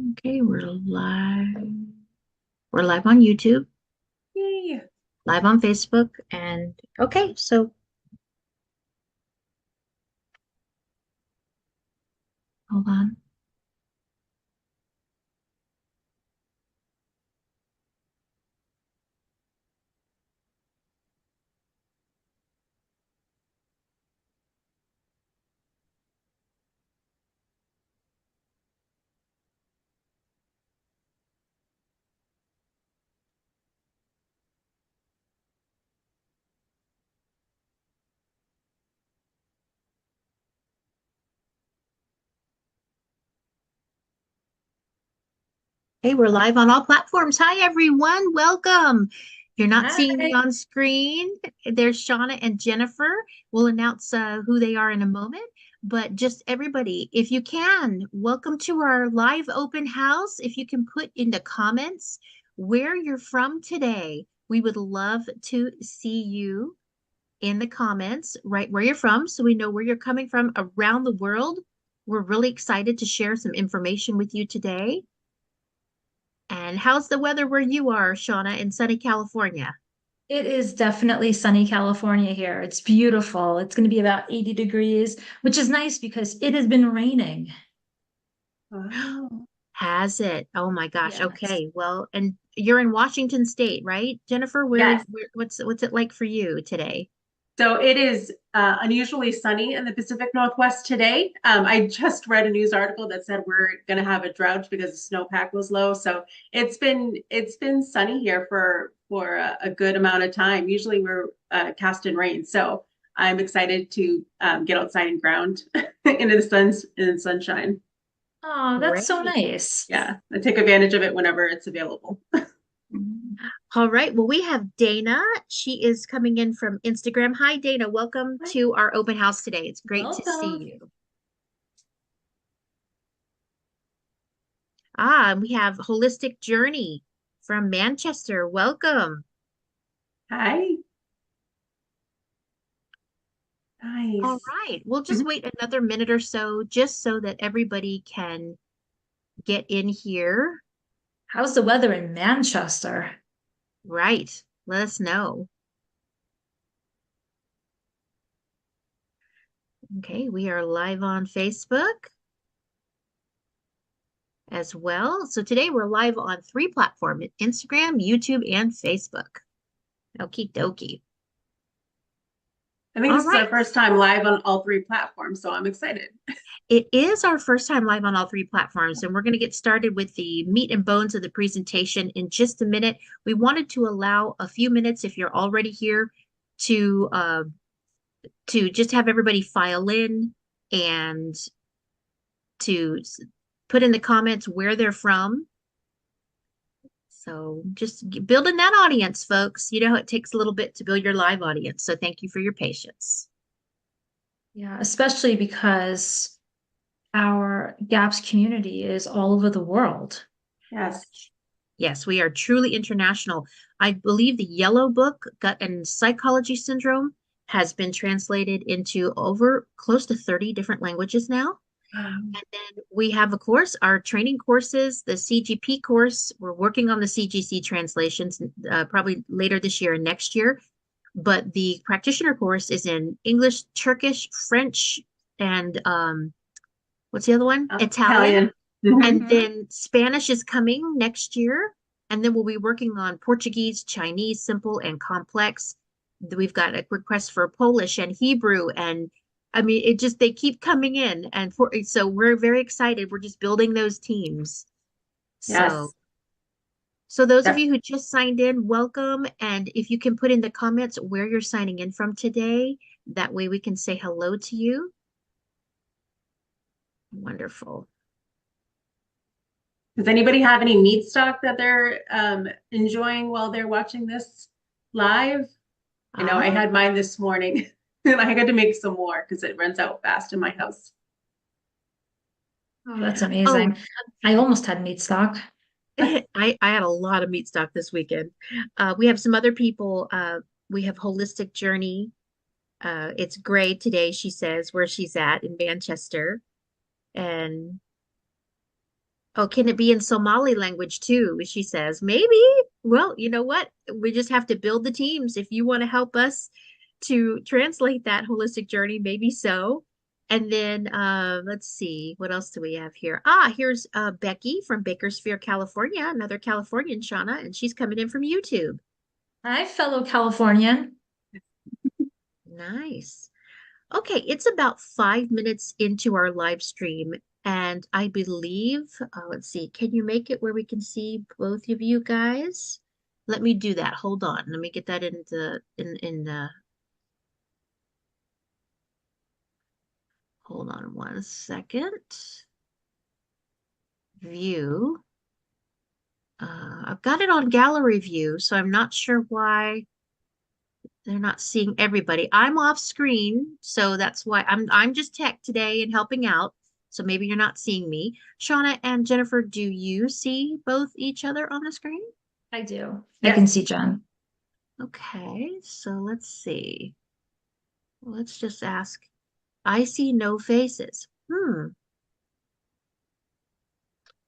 Okay, we're live. We're live on YouTube, Yay. live on Facebook, and okay, so hold on. Hey, we're live on all platforms. Hi, everyone. Welcome. You're not seeing me Hi. on screen. There's Shauna and Jennifer. We'll announce who they are in a moment. But just everybody, if you can, welcome to our live open house. If you can put in the comments where you're from today, we would love to see you in the comments, right where you're from, so we know where you're coming from around the world. We're really excited to share some information with you today. And how's the weather where you are, Shauna, in sunny California? It is definitely sunny California here. It's beautiful. It's going to be about 80 degrees, which is nice because it has been raining. Oh, has it? Oh my gosh. Yes. Okay. Well, and you're in Washington State, right? Jennifer, Yes. what's it like for you today? So it is unusually sunny in the Pacific Northwest today. I just read a news article that said we're going to have a drought because the snowpack was low. So it's been sunny here for a good amount of time. Usually we're cast in rain. So I'm excited to get outside and ground into the sunshine. Oh, that's so Great. nice. Yes. Yeah, I take advantage of it whenever it's available. All right. Well, we have Dana. She is coming in from Instagram. Hi, Dana. Welcome to our open house today. It's great to see Welcome. you. And we have Holistic Journey from Manchester. Welcome. Hi. All Nice. right. We'll just wait another minute or so just so that everybody can get in here. How's the weather in Manchester? Right. Let us know. Okay. We are live on Facebook as well. So today we're live on three platforms: Instagram, YouTube, and Facebook. Okie dokie. I think All this is our right. first time live on all three platforms, so I'm excited. It is our first time live on all three platforms, and we're going to get started with the meat and bones of the presentation in just a minute. We wanted to allow a few minutes, if you're already here, to just have everybody file in and to put in the comments where they're from. So just building that audience, folks. You know, it takes a little bit to build your live audience. So thank you for your patience. Yeah, especially because our GAPS community is all over the world. Yes. Yes, we are truly international. I believe the Yellow Book, Gut and Psychology Syndrome, has been translated into over close to 30 different languages now. Um, And then we have, of course, our training courses, the CGP course. We're working on the CGC translations probably later this year and next year. But the practitioner course is in English, Turkish, French, and what's the other one? Italian. Italian. Mhm. And then Spanish is coming next year. And then we'll be working on Portuguese, Chinese, simple and complex. We've got a request for Polish and Hebrew. And I mean, it just, they keep coming in. And so we're very excited. We're just building those teams. So, Yes. so those of Yep. you who just signed in, welcome. And if you can put in the comments where you're signing in from today, that way we can say hello to you. Wonderful. Does anybody have any meat stock that they're enjoying while they're watching this live? I know I Ah. had mine this morning and I had to make some more because it runs out fast in my house. Oh, that's Oh, amazing. I almost had meat stock. I had a lot of meat stock this weekend. We have some other people. We have Holistic Journey. It's gray today, she says, where she's at in Manchester. And Oh, can it be in Somali language too? She says, maybe. Well, you know what? We just have to build the teams. If you want to help us to translate that holistic journey, maybe so. And then let's see, what else do we have here? Ah, here's Becky from Bakersfield, California, another Californian, Shauna, and she's coming in from YouTube. Hi, fellow Californian. Nice. Okay, it's about 5 minutes into our live stream, and I believe, let's see, can you make it where we can see both of you guys? Let me do that. Hold on. Let me get that in the hold on 1 second. View. I've got it on gallery view, so I'm not sure why they're not seeing everybody. I'm off screen, so that's why I'm just tech today and helping out. So maybe you're not seeing me. Shauna and Jennifer, do you see both each other on the screen? I do. I can Yes. see Jen. Okay, so let's see. Let's just ask. I see no faces.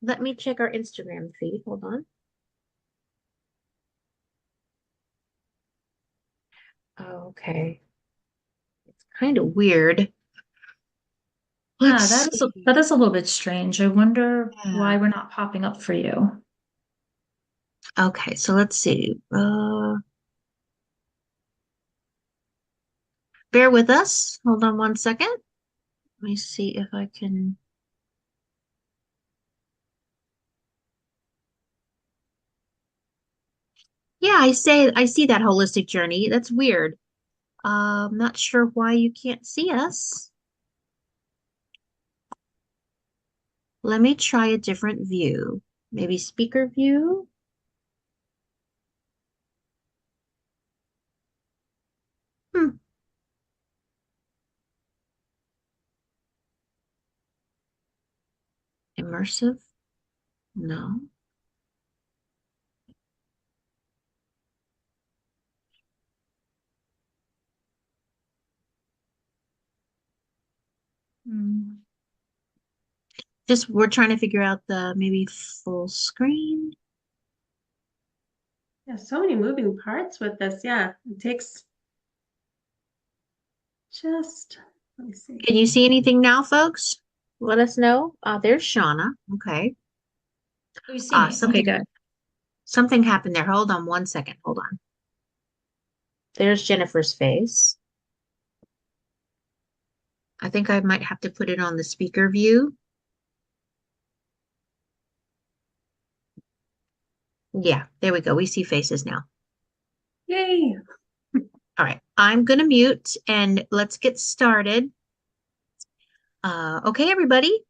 Let me check our Instagram feed. Hold on. Okay. It's kind of weird. Let's Yeah, see. that is a little bit strange. I wonder Yeah. why we're not popping up for you. Okay, so let's see. Bear with us. Hold on 1 second. Let me see if I can. Yeah, I see that holistic journey. That's weird. I'm not sure why you can't see us. Let me try a different view. Maybe speaker view. Hmm, immersive? No. Hmm. Just we're trying to figure out the maybe full screen. Yeah, so many moving parts with this. Yeah, it takes just, let me see. Can you see anything now, folks? Let us know. There's Shauna. Okay. You see me. Okay, good. Something happened there. Hold on 1 second. Hold on. There's Jennifer's face. I think I might have to put it on the speaker view. Yeah, there we go. We see faces now. Yay. All right, I'm gonna mute and let's get started. Okay, everybody.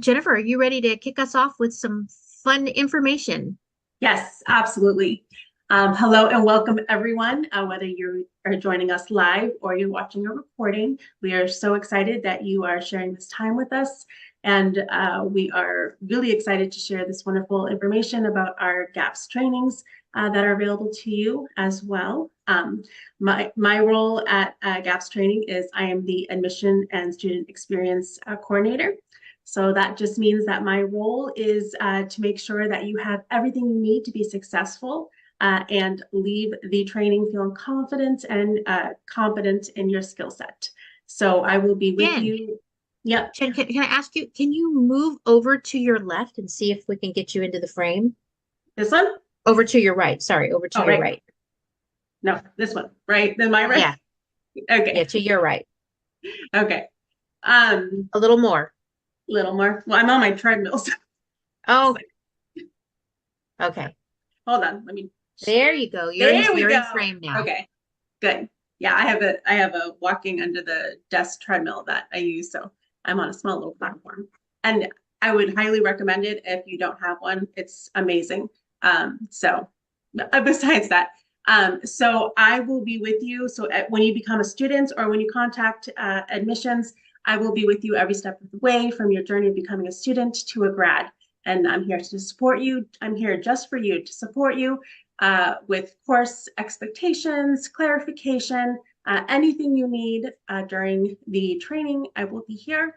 Jennifer, are you ready to kick us off with some fun information? Yes, absolutely. Hello and welcome everyone, whether you are joining us live or you're watching a recording. We are so excited that you are sharing this time with us. And we are really excited to share this wonderful information about our GAPS trainings that are available to you as well. My role at GAPS training is I am the admission and student experience coordinator. So that just means that my role is to make sure that you have everything you need to be successful and leave the training feeling confident and competent in your skill set. So I will be with Jen, you. Yep. can I ask you, can you move over to your left and see if we can get you into the frame? This one? Over to your right. Sorry, over to Oh, your right. right. No, this one. Right. Then my right. Yeah, yeah, Okay. to your right. Okay. A little more. Little more. Well, I'm on my treadmill. So Oh, okay. hold on. Let me. There you go. There we You're in go. frame now. Okay. Good. Yeah, I have a walking under the desk treadmill that I use. So I'm on a small little platform. And I would highly recommend it if you don't have one. It's amazing. Besides that, so I will be with you. So when you become a student or when you contact admissions, I will be with you every step of the way from your journey of becoming a student to a grad. And I'm here to support you. I'm here just for you to support you with course expectations, clarification, anything you need during the training. I will be here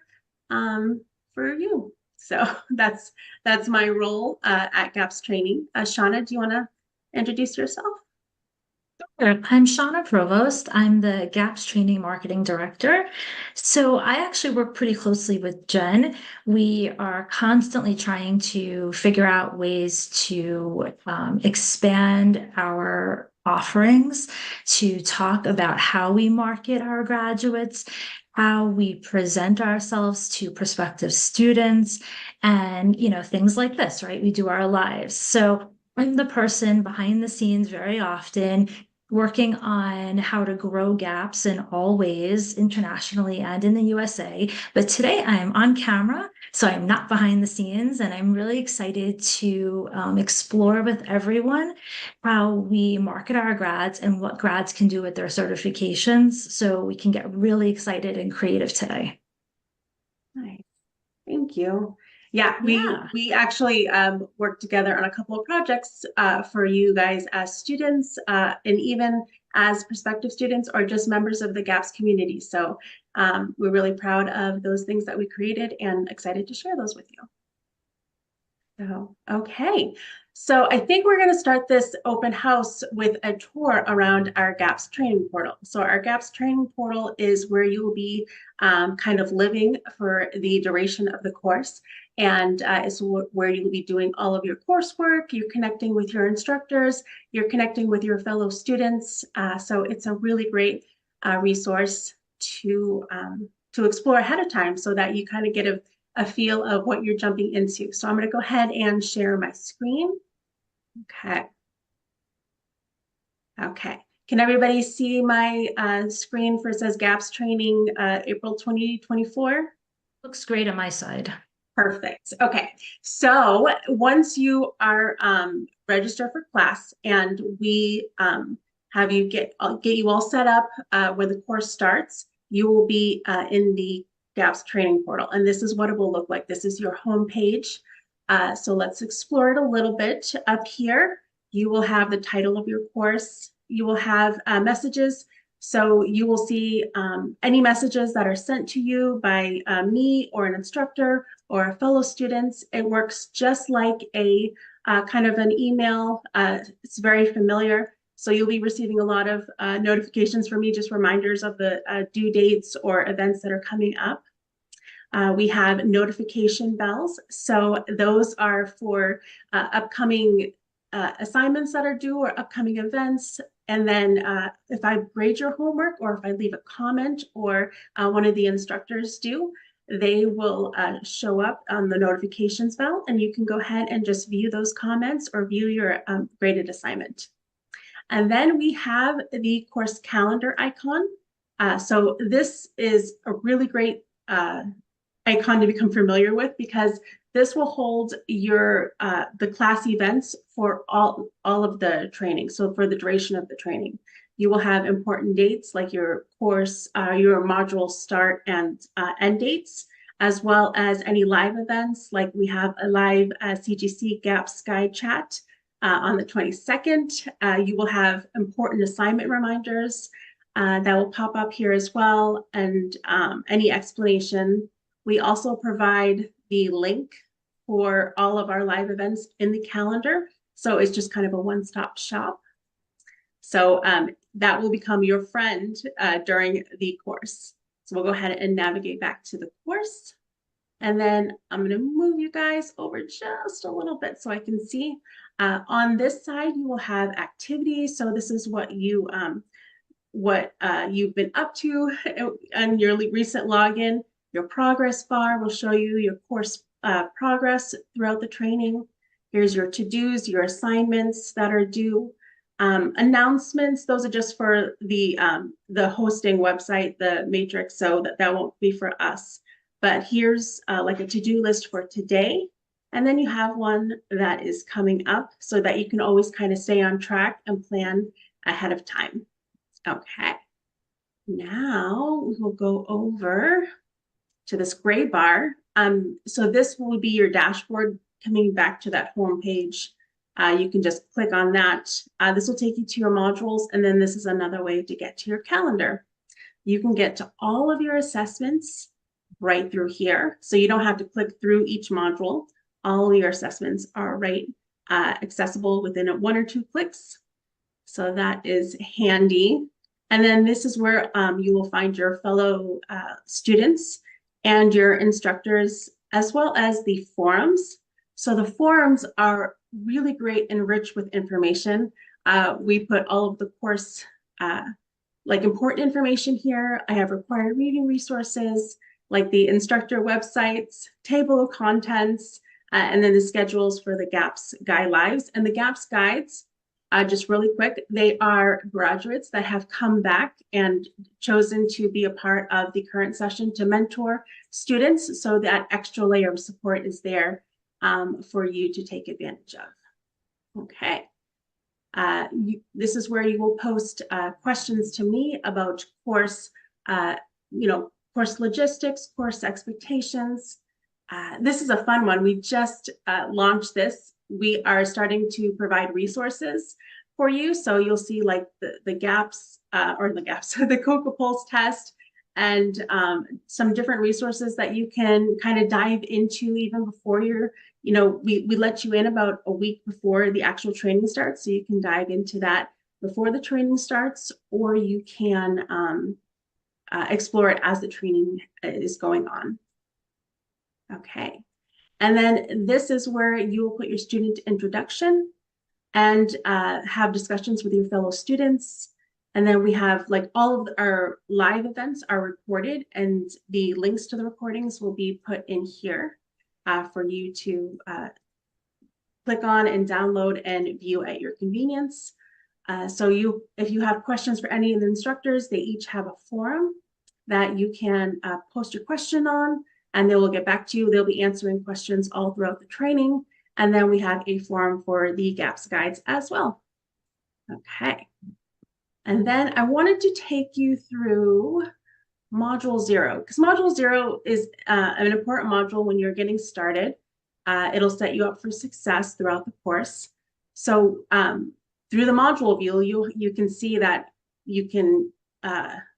for you. So that's my role at GAPS Training. Shauna, do you want to introduce yourself? Sure. I'm Shauna Provost. I'm the GAPS Training Marketing Director. So I actually work pretty closely with Jen. We are constantly trying to figure out ways to expand our offerings, to talk about how we market our graduates, how we present ourselves to prospective students, and things like this, right? We do our lives. So I'm the person behind the scenes very often working on how to grow gaps in all ways, internationally and in the USA. But today I'm on camera, so I'm not behind the scenes, and I'm really excited to explore with everyone how we market our grads and what grads can do with their certifications so we can get really excited and creative today. Nice. Thank you. Yeah, Yeah. we actually worked together on a couple of projects for you guys as students and even as prospective students or just members of the GAPS community. So we're really proud of those things that we created and excited to share those with you. So, okay. So I think we're going to start this open house with a tour around our GAPS training portal. So our GAPS training portal is where you will be kind of living for the duration of the course. And it's where you will be doing all of your coursework, you're connecting with your instructors, you're connecting with your fellow students. So it's a really great resource to explore ahead of time so that you kind of get a feel of what you're jumping into. So I'm going to go ahead and share my screen. Okay. Okay. Can everybody see my screen for it says GAPS training April 2024? Looks great on my side. Perfect. Okay. So once you are registered for class and we have you get you all set up where the course starts, you will be in the GAPS training portal. And this is what it will look like. This is your home page. So let's explore it a little bit. Up here, you will have the title of your course. You will have messages. So you will see any messages that are sent to you by me or an instructor or fellow students. It works just like a kind of an email. It's very familiar. So you'll be receiving a lot of notifications from me, just reminders of the due dates or events that are coming up. We have notification bells. So those are for upcoming assignments that are due or upcoming events. And then if I grade your homework or if I leave a comment or one of the instructors do, they will show up on the notifications bell and you can go ahead and just view those comments or view your graded assignment. And then we have the course calendar icon. So this is a really great icon to become familiar with because this will hold your the class events for all of the training. So for the duration of the training, you will have important dates like your course, your module start and end dates, as well as any live events. Like we have a live CGC GAP Sky chat on the 22nd. You will have important assignment reminders that will pop up here as well, and any explanation. We also provide the link for all of our live events in the calendar. So it's just kind of a one-stop shop. So that will become your friend during the course. So we'll go ahead and navigate back to the course. And then I'm going to move you guys over just a little bit so I can see. On this side, you will have activities. So this is what you've been up to on your recent login. Your progress bar will show you your course progress throughout the training. Here's your to-dos, your assignments that are due. Announcements, those are just for the hosting website, the matrix, so that won't be for us. But here's like a to-do list for today. And then you have one that is coming up so that you can always kind of stay on track and plan ahead of time. Okay. Now we will go over to this gray bar. So this will be your dashboard coming back to that home page. You can just click on that. This will take you to your modules, and then this is another way to get to your calendar. You can get to all of your assessments right through here. So you don't have to click through each module. All your assessments are right accessible within 1 or 2 clicks. So that is handy. And then this is where you will find your fellow students and your instructors, as well as the forums. So the forums are really great and rich with information. We put all of the course, like important information here. I have required reading resources, like the instructor websites, table of contents, and then the schedules for the GAPS Guide Lives. And the GAPS Guides, just really quick, they are graduates that have come back and chosen to be a part of the current session to mentor students. So that extra layer of support is there for you to take advantage of. Okay. This is where you will post questions to me about course, course logistics, course expectations. This is a fun one. We just launched this. We are starting to provide resources for you. So you'll see like the gaps the COCA Pulse test, and some different resources that you can kind of dive into even before we let you in about a week before the actual training starts. So you can dive into that before the training starts, or you can explore it as the training is going on. Okay. And then this is where you will put your student introduction and have discussions with your fellow students. And then we have like all of our live events are recorded, and the links to the recordings will be put in here for you to click on and download and view at your convenience. So if you have questions for any of the instructors, they each have a forum that you can post your question on, and they will get back to you. They'll be answering questions all throughout the training. And then we have a forum for the GAPS guides as well. Okay. And then I wanted to take you through Module 0, because Module 0 is an important module when you're getting started. It'll set you up for success throughout the course. So through the module view, you can see that you can,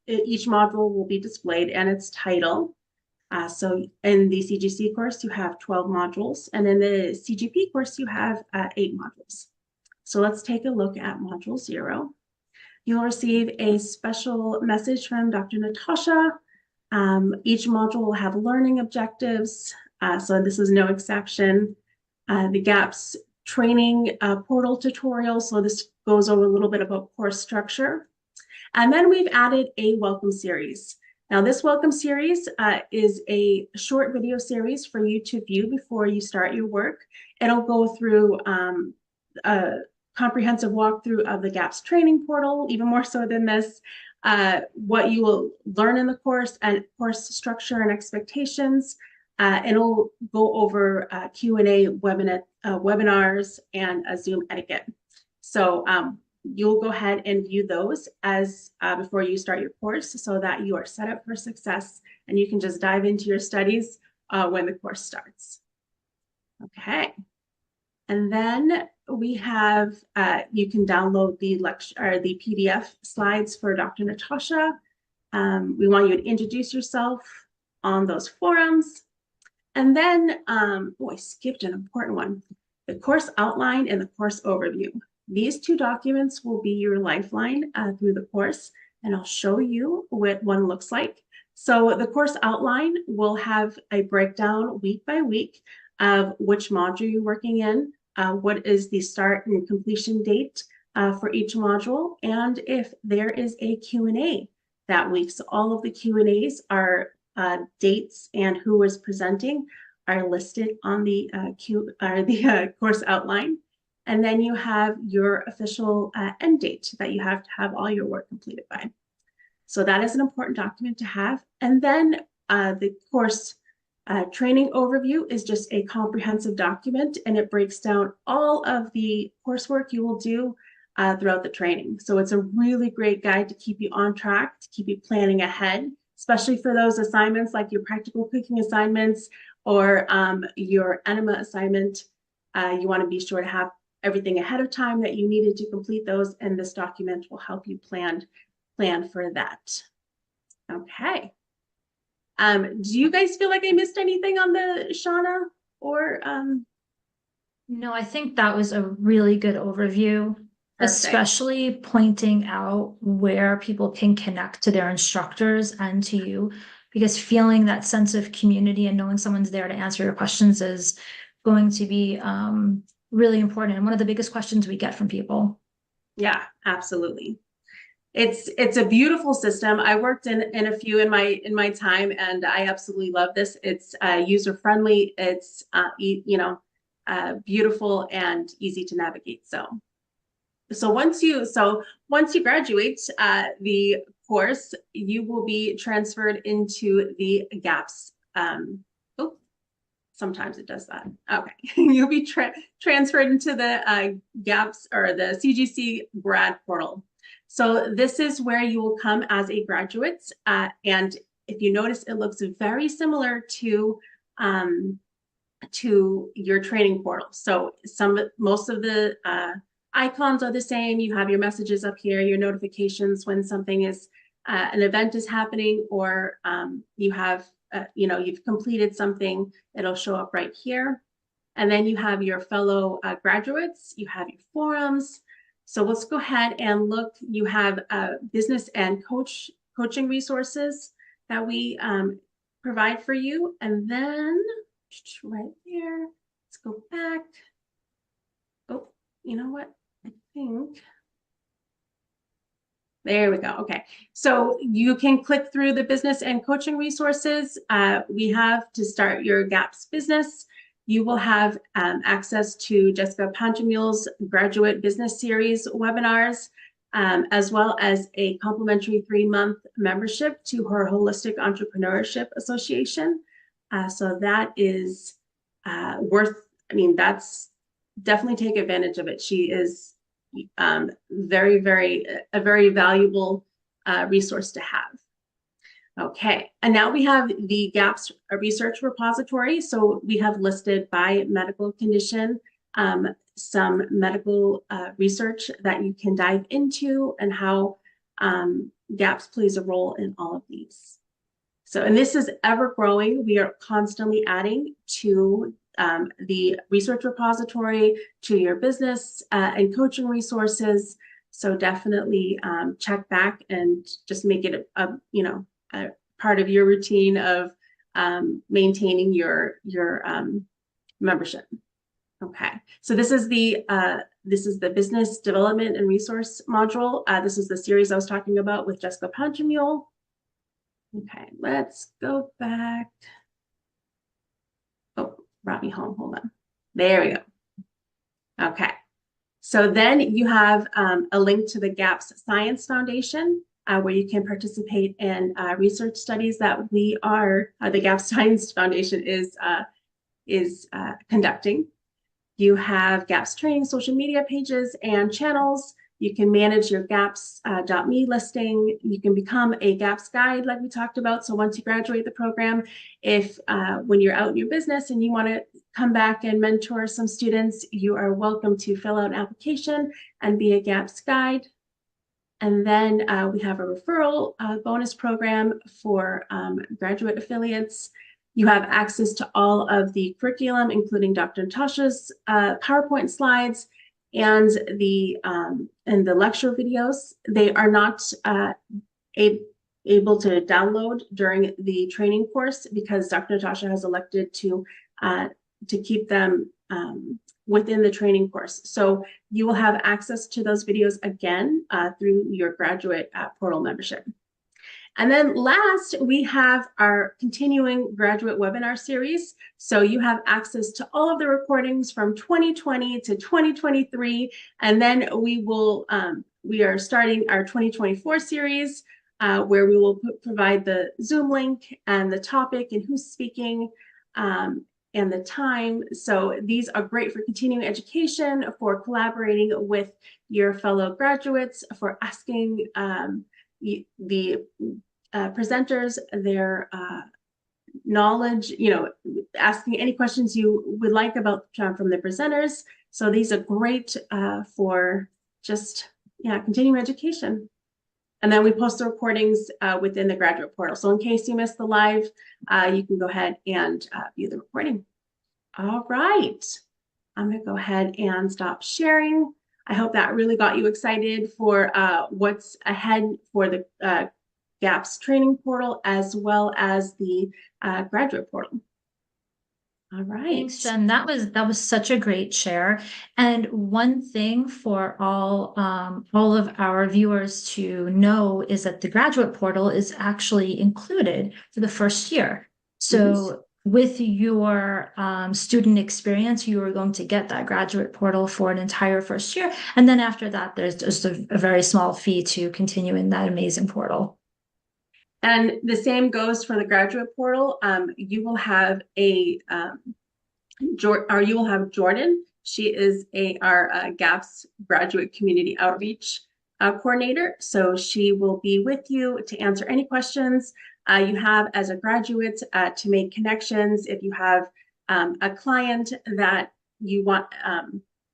each module will be displayed and its title. So in the CGC course, you have 12 modules, and in the CGP course, you have 8 modules. So let's take a look at Module 0. You'll receive a special message from Dr. Natasha. Each module will have learning objectives, so this is no exception. The GAPS training portal tutorial, so this goes over a little bit about course structure. And then we've added a welcome series. Now, this welcome series is a short video series for you to view before you start your work. It'll go through a comprehensive walkthrough of the GAPS training portal, even more so than this, what you will learn in the course and course structure and expectations. It'll go over Q&A webinars and Zoom etiquette. So you'll go ahead and view those as before you start your course, so that you are set up for success and you can just dive into your studies when the course starts. Okay. And then we have, you can download the lecture or the PDF slides for Dr. Natasha. We want you to introduce yourself on those forums. And then, I skipped an important one, the course outline and the course overview. These 2 documents will be your lifeline through the course, and I'll show you what one looks like. So the course outline will have a breakdown week by week of which module you're working in, what is the start and completion date for each module, and if there is a Q&A that week. So all of the Q&As are dates and who is presenting are listed on the course outline. And then you have your official end date that you have to have all your work completed by. So that is an important document to have. And then the course training overview is just a comprehensive document, and it breaks down all of the coursework you will do throughout the training. So it's a really great guide to keep you on track, to keep you planning ahead, especially for those assignments like your practical cooking assignments or your enema assignment. You want to be sure to have everything ahead of time that you needed to complete those, and this document will help you plan for that. Okay. Do you guys feel like I missed anything on the Shauna or No, I think that was a really good overview, perfect? especially pointing out where people can connect to their instructors and to you, because feeling that sense of community and knowing someone's there to answer your questions is going to be really important. And one of the biggest questions we get from people. Yeah, absolutely. It's a beautiful system. I worked in a few in my time, and I absolutely love this. It's user friendly. It's beautiful and easy to navigate. Once you graduate the course, you will be transferred into the GAPS. Oh, sometimes it does that. Okay, you'll be transferred into the GAPS or the CGC grad portal. So this is where you will come as a graduate, and if you notice, it looks very similar to your training portal. So most of the icons are the same. You have your messages up here, your notifications when something is an event is happening, or you have you've completed something. It'll show up right here. And then you have your fellow graduates. You have your forums. So let's go ahead and look. You have business and coaching resources that we provide for you, and then right there. Let's go back. Oh, you know what? I think. There we go. Okay. So you can click through the business and coaching resources. We have to start your GAPS business. You will have access to Jessica Panchamule's graduate business series webinars, as well as a complimentary 3-month membership to her Holistic Entrepreneurship Association. So that is that's definitely take advantage of it. She is a very valuable resource to have. Okay, and now we have the GAPS research repository. So we have listed by medical condition some medical research that you can dive into and how GAPS plays a role in all of these. So, and this is ever growing. We are constantly adding to the research repository, to your business and coaching resources. So definitely check back and just make it a part of your routine of maintaining your membership. Okay, so this is the business development and resource module. This is the series I was talking about with Jessica Panchamule. Okay, let's go back. Oh, brought me home. Hold on. There we go. Okay. So then you have a link to the GAPS Science Foundation, where you can participate in research studies that the GAPS Science Foundation is conducting. You have GAPS training social media pages and channels. You can manage your GAPS.me listing. You can become a GAPS guide like we talked about. So once you graduate the program, if when you're out in your business and you want to come back and mentor some students, you are welcome to fill out an application and be a GAPS guide. And then we have a referral bonus program for graduate affiliates. You have access to all of the curriculum, including Dr. Natasha's PowerPoint slides and the lecture videos. They are not able to download during the training course because Dr. Natasha has elected to keep them within the training course. So you will have access to those videos again through your graduate portal membership. And then last, we have our continuing graduate webinar series. So you have access to all of the recordings from 2020 to 2023. And then we are starting our 2024 series where we will provide the Zoom link and the topic and who's speaking and the time. So these are great for continuing education, for collaborating with your fellow graduates, for asking the presenters their knowledge, asking any questions you would like about from the presenters. So these are great for just continuing education. And then we post the recordings within the graduate portal. So in case you missed the live, you can go ahead and view the recording. All right. I'm going to go ahead and stop sharing. I hope that really got you excited for what's ahead for the GAPS training portal as well as the graduate portal. All right. Thanks, Jen. That was such a great share. And one thing for all of our viewers to know is that the graduate portal is actually included for the first year. So with your student experience, you are going to get that graduate portal for an entire first year. And then after that, there's just a very small fee to continue in that amazing portal. And the same goes for the graduate portal. You will have you will have Jordan. She is our GAPS graduate community outreach coordinator. So she will be with you to answer any questions you have as a graduate to make connections. If you have a client that you want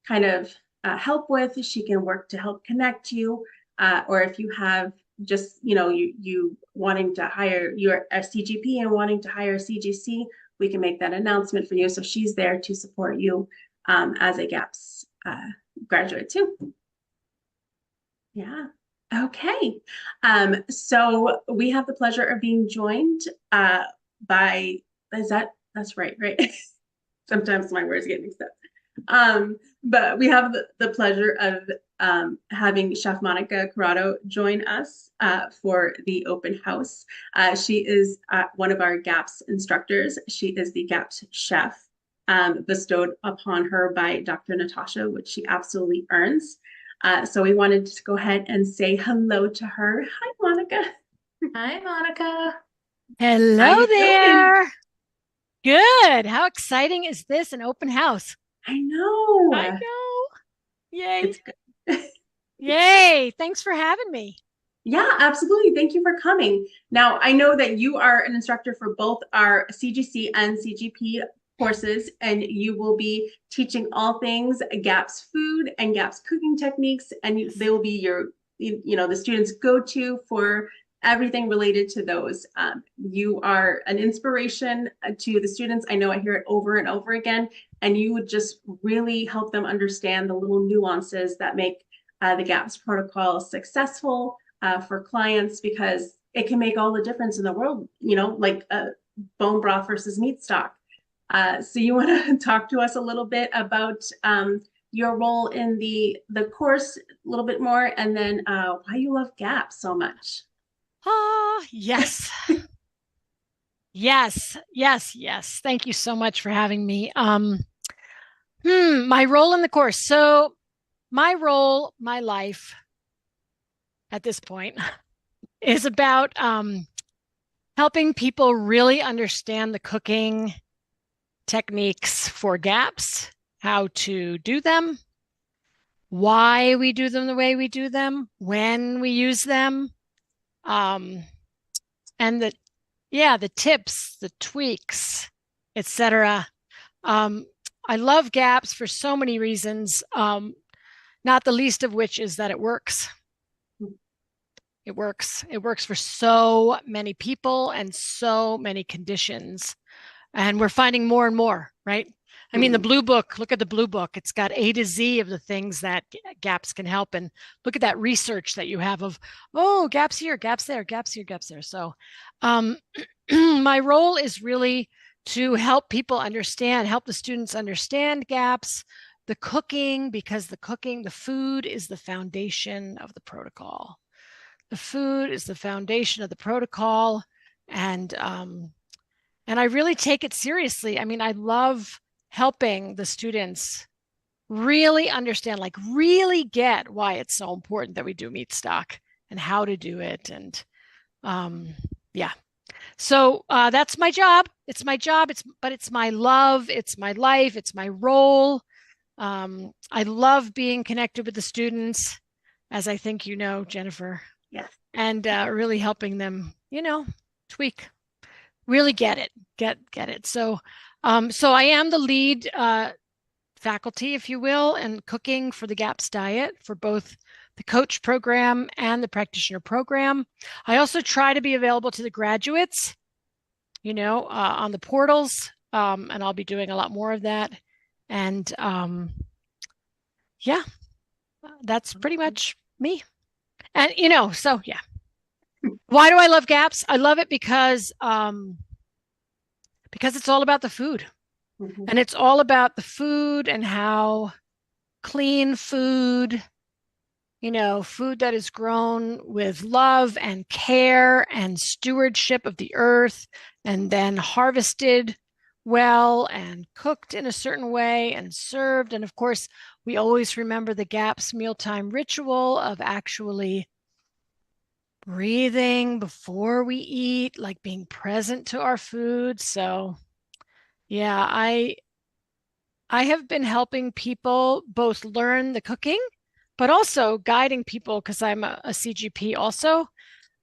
kind of help with, she can work to help connect you. Or if you have just, you wanting to hire, you're a CGP and wanting to hire a CGC, we can make that announcement for you. So she's there to support you as a GAPS graduate too. Yeah. Okay. So we have the pleasure of being joined by, that's right? Sometimes my words get mixed up. But we have the pleasure of having Chef Monica Corrado join us for the open house. She is one of our GAPS instructors. She is the GAPS chef bestowed upon her by Dr. Natasha, which she absolutely earns. So we wanted to go ahead and say hello to her. Hi, Monica. Hi, Monica. Hello there. Good. How exciting is this, an open house? I know. I know. Yay. It's good. Yay. Thanks for having me. Yeah, absolutely. Thank you for coming. Now, I know that you are an instructor for both our CGC and CGP courses, and you will be teaching all things GAPS food and GAPS cooking techniques, and they will be your, the students' go-to for everything related to those. You are an inspiration to the students. I know I hear it over and over again, and you would just really help them understand the little nuances that make the GAPS protocol successful for clients, because it can make all the difference in the world, like bone broth versus meat stock. So you want to talk to us a little bit about your role in the course a little bit more, and then why you love GAPS so much. Yes. Yes. Thank you so much for having me. My role in the course. So my role, my life at this point is about helping people really understand the cooking techniques for GAPS, how to do them, why we do them the way we do them, when we use them, and the tips, the tweaks, etc. I love GAPS for so many reasons, not the least of which is that it works. It works. It works for so many people and so many conditions. And we're finding more and more, right? I mean, the blue book, look at the blue book. It's got A to Z of the things that GAPS can help. And look at that research that you have of, GAPS here, GAPS there, GAPS here, GAPS there. So my role is really to help people understand, help the students understand GAPS, the cooking, because the food is the foundation of the protocol. The food is the foundation of the protocol. And I really take it seriously. I mean, I love helping the students really understand, like really get why it's so important that we do meat stock and how to do it. And so that's my job. It's my job. But it's my love. It's my life. It's my role. I love being connected with the students, as I think you know, Jennifer. Yes. And really helping them, tweak. Really get it. So I am the lead faculty, if you will, in cooking for the GAPS diet for both the coach program and the practitioner program. I also try to be available to the graduates, on the portals, and I'll be doing a lot more of that. And yeah, that's pretty much me. And so yeah. Why do I love GAPS? I love it because it's all about the food. Mhm. And it's all about the food and how clean food, food that is grown with love and care and stewardship of the earth, and then harvested well and cooked in a certain way and served. And of course, we always remember the GAPS mealtime ritual of actually breathing before we eat, like being present to our food. So yeah, I have been helping people both learn the cooking, but also guiding people, because I'm a CGP also,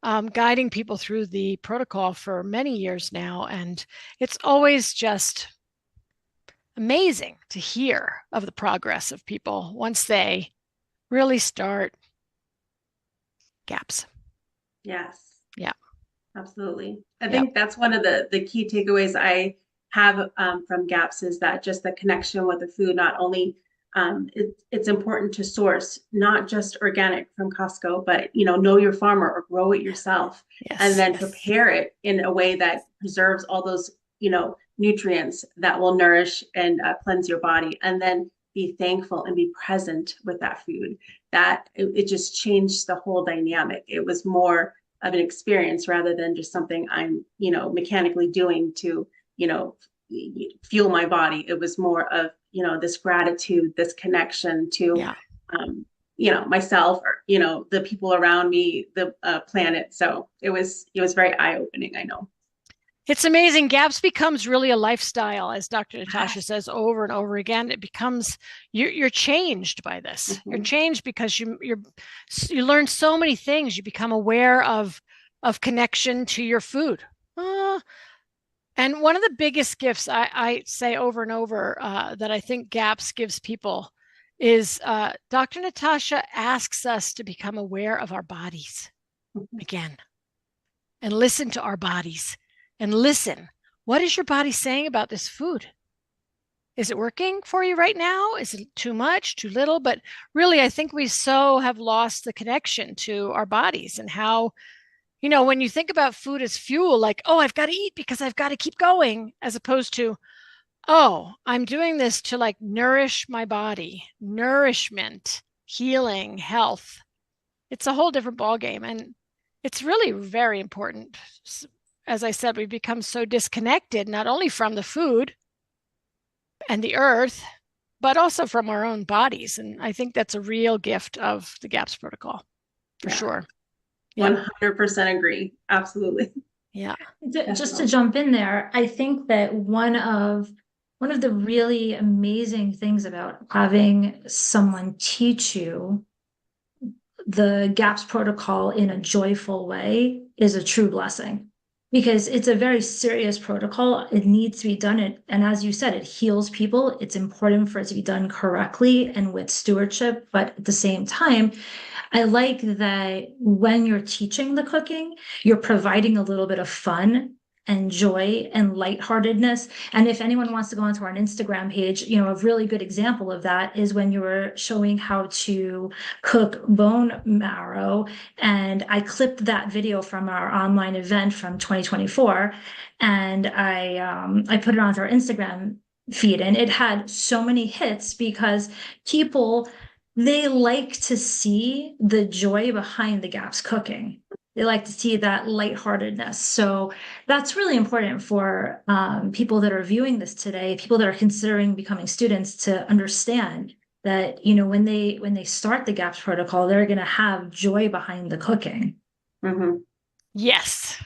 guiding people through the protocol for many years now. And it's always just amazing to hear of the progress of people once they really start GAPS. Yes. Yeah. Absolutely. I think that's one of the key takeaways I have from GAPS is that just the connection with the food, not only it's important to source not just organic from Costco, but know your farmer or grow it yourself, Yes. and then prepare it in a way that preserves all those nutrients that will nourish and cleanse your body, and then be thankful and be present with that food. That it just changed the whole dynamic. It was more of an experience rather than just something I'm, mechanically doing to, fuel my body. It was more of, this gratitude, this connection to, myself or, the people around me, the planet. So it was very eye-opening, I know. It's amazing. GAPS becomes really a lifestyle, as Dr. Natasha says over and over again. It becomes you're changed by this. Mm-hmm. You're changed because you learn so many things. You become aware of connection to your food. And one of the biggest gifts I say over and over that I think GAPS gives people is Dr. Natasha asks us to become aware of our bodies again and listen to our bodies. And listen, what is your body saying about this food? Is it working for you right now? Is it too much, too little? But really, I think we so have lost the connection to our bodies and how, when you think about food as fuel, like, oh, I've got to eat because I've got to keep going, as opposed to, oh, I'm doing this to like nourish my body, nourishment, healing, health. It's a whole different ballgame. And it's really very important. As I said, we've become so disconnected, not only from the food and the earth, but also from our own bodies. And I think that's a real gift of the GAPS protocol, for sure. 100% agree. Absolutely. Yeah. Just to jump in there, I think that one of the really amazing things about having someone teach you the GAPS protocol in a joyful way is a true blessing. Because it's a very serious protocol. It needs to be done. And as you said, it heals people. It's important for it to be done correctly and with stewardship. But at the same time, I like that when you're teaching the cooking, you're providing a little bit of fun and joy and lightheartedness. And if anyone wants to go onto our Instagram page, a really good example of that is when you were showing how to cook bone marrow. And I clipped that video from our online event from 2024. And I put it onto our Instagram feed, and it had so many hits because they like to see the joy behind the GAPS cooking. They like to see that lightheartedness. So that's really important for people that are viewing this today, people that are considering becoming students, to understand that, when they start the GAPS protocol, they're going to have joy behind the cooking. Mm-hmm. Yes.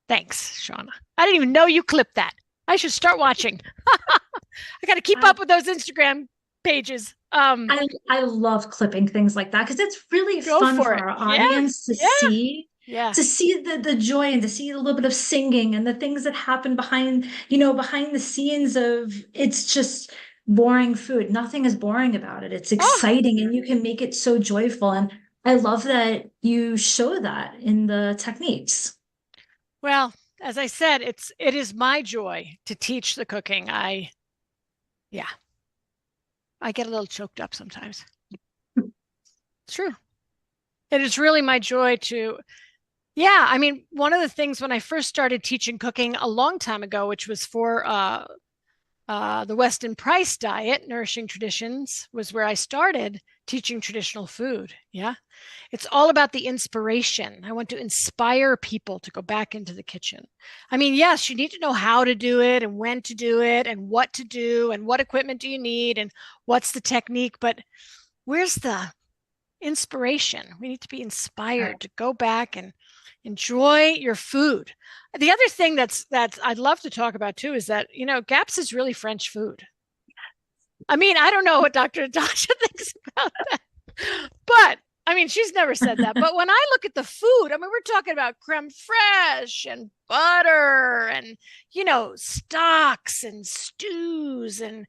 Thanks, Shauna. I didn't even know you clipped that. I should start watching. I got to keep up with those Instagram pages. I love clipping things like that because it's really fun for our audience to see the joy and to see a little bit of singing and the things that happen behind the scenes of it's just boring food. Nothing is boring about it. It's Oh, exciting and you can make it so joyful. And I love that you show that in the techniques. well, as I said, it is my joy to teach the cooking. Yeah, I get a little choked up sometimes. It's true. It is really my joy to, yeah. I mean, one of the things when I first started teaching cooking a long time ago, which was for the Weston Price diet, Nourishing Traditions, was where I started teaching traditional food. Yeah. It's all about the inspiration. I want to inspire people to go back into the kitchen. I mean, yes, you need to know how to do it and when to do it and what to do and what equipment do you need and what's the technique, but where's the inspiration? We need to be inspired to go back and enjoy your food. The other thing that's I'd love to talk about too is that, GAPS is really French food. I mean, I don't know what Dr. Natasha thinks about that, but I mean, she's never said that. But when I look at the food, I mean, we're talking about creme fraiche and butter and, stocks and stews and,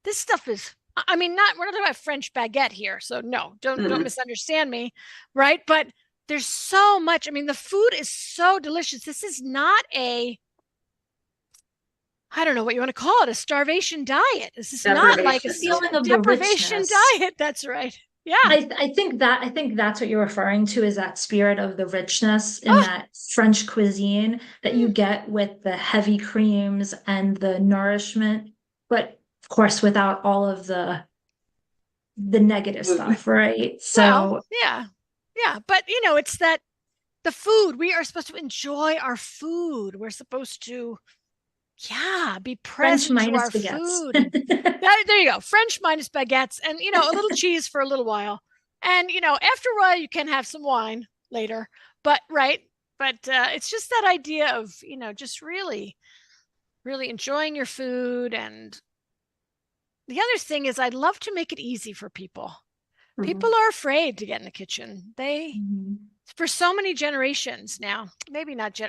this stuff is, I mean, we're not talking about French baguette here. So no, don't misunderstand me. Right. But there's so much. I mean, the food is so delicious. This is not I don't know what you want to call it, a starvation diet. This is not like a feeling of the deprivation richness. diet. That's right. Yeah. I think that's what you're referring to is that spirit of the richness in that French cuisine that you get with the heavy creams and the nourishment, but of course without all of the negative stuff, right? Well, yeah. Yeah. But it's that the food, we are supposed to enjoy our food. We're supposed to, be present to our food. There you go. French minus baguettes and, a little cheese for a little while. And, after a while, you can have some wine later. But, right. But it's just that idea of, just really, really enjoying your food. And the other thing is I'd love to make it easy for people. People are afraid to get in the kitchen. They, for so many generations now, maybe not,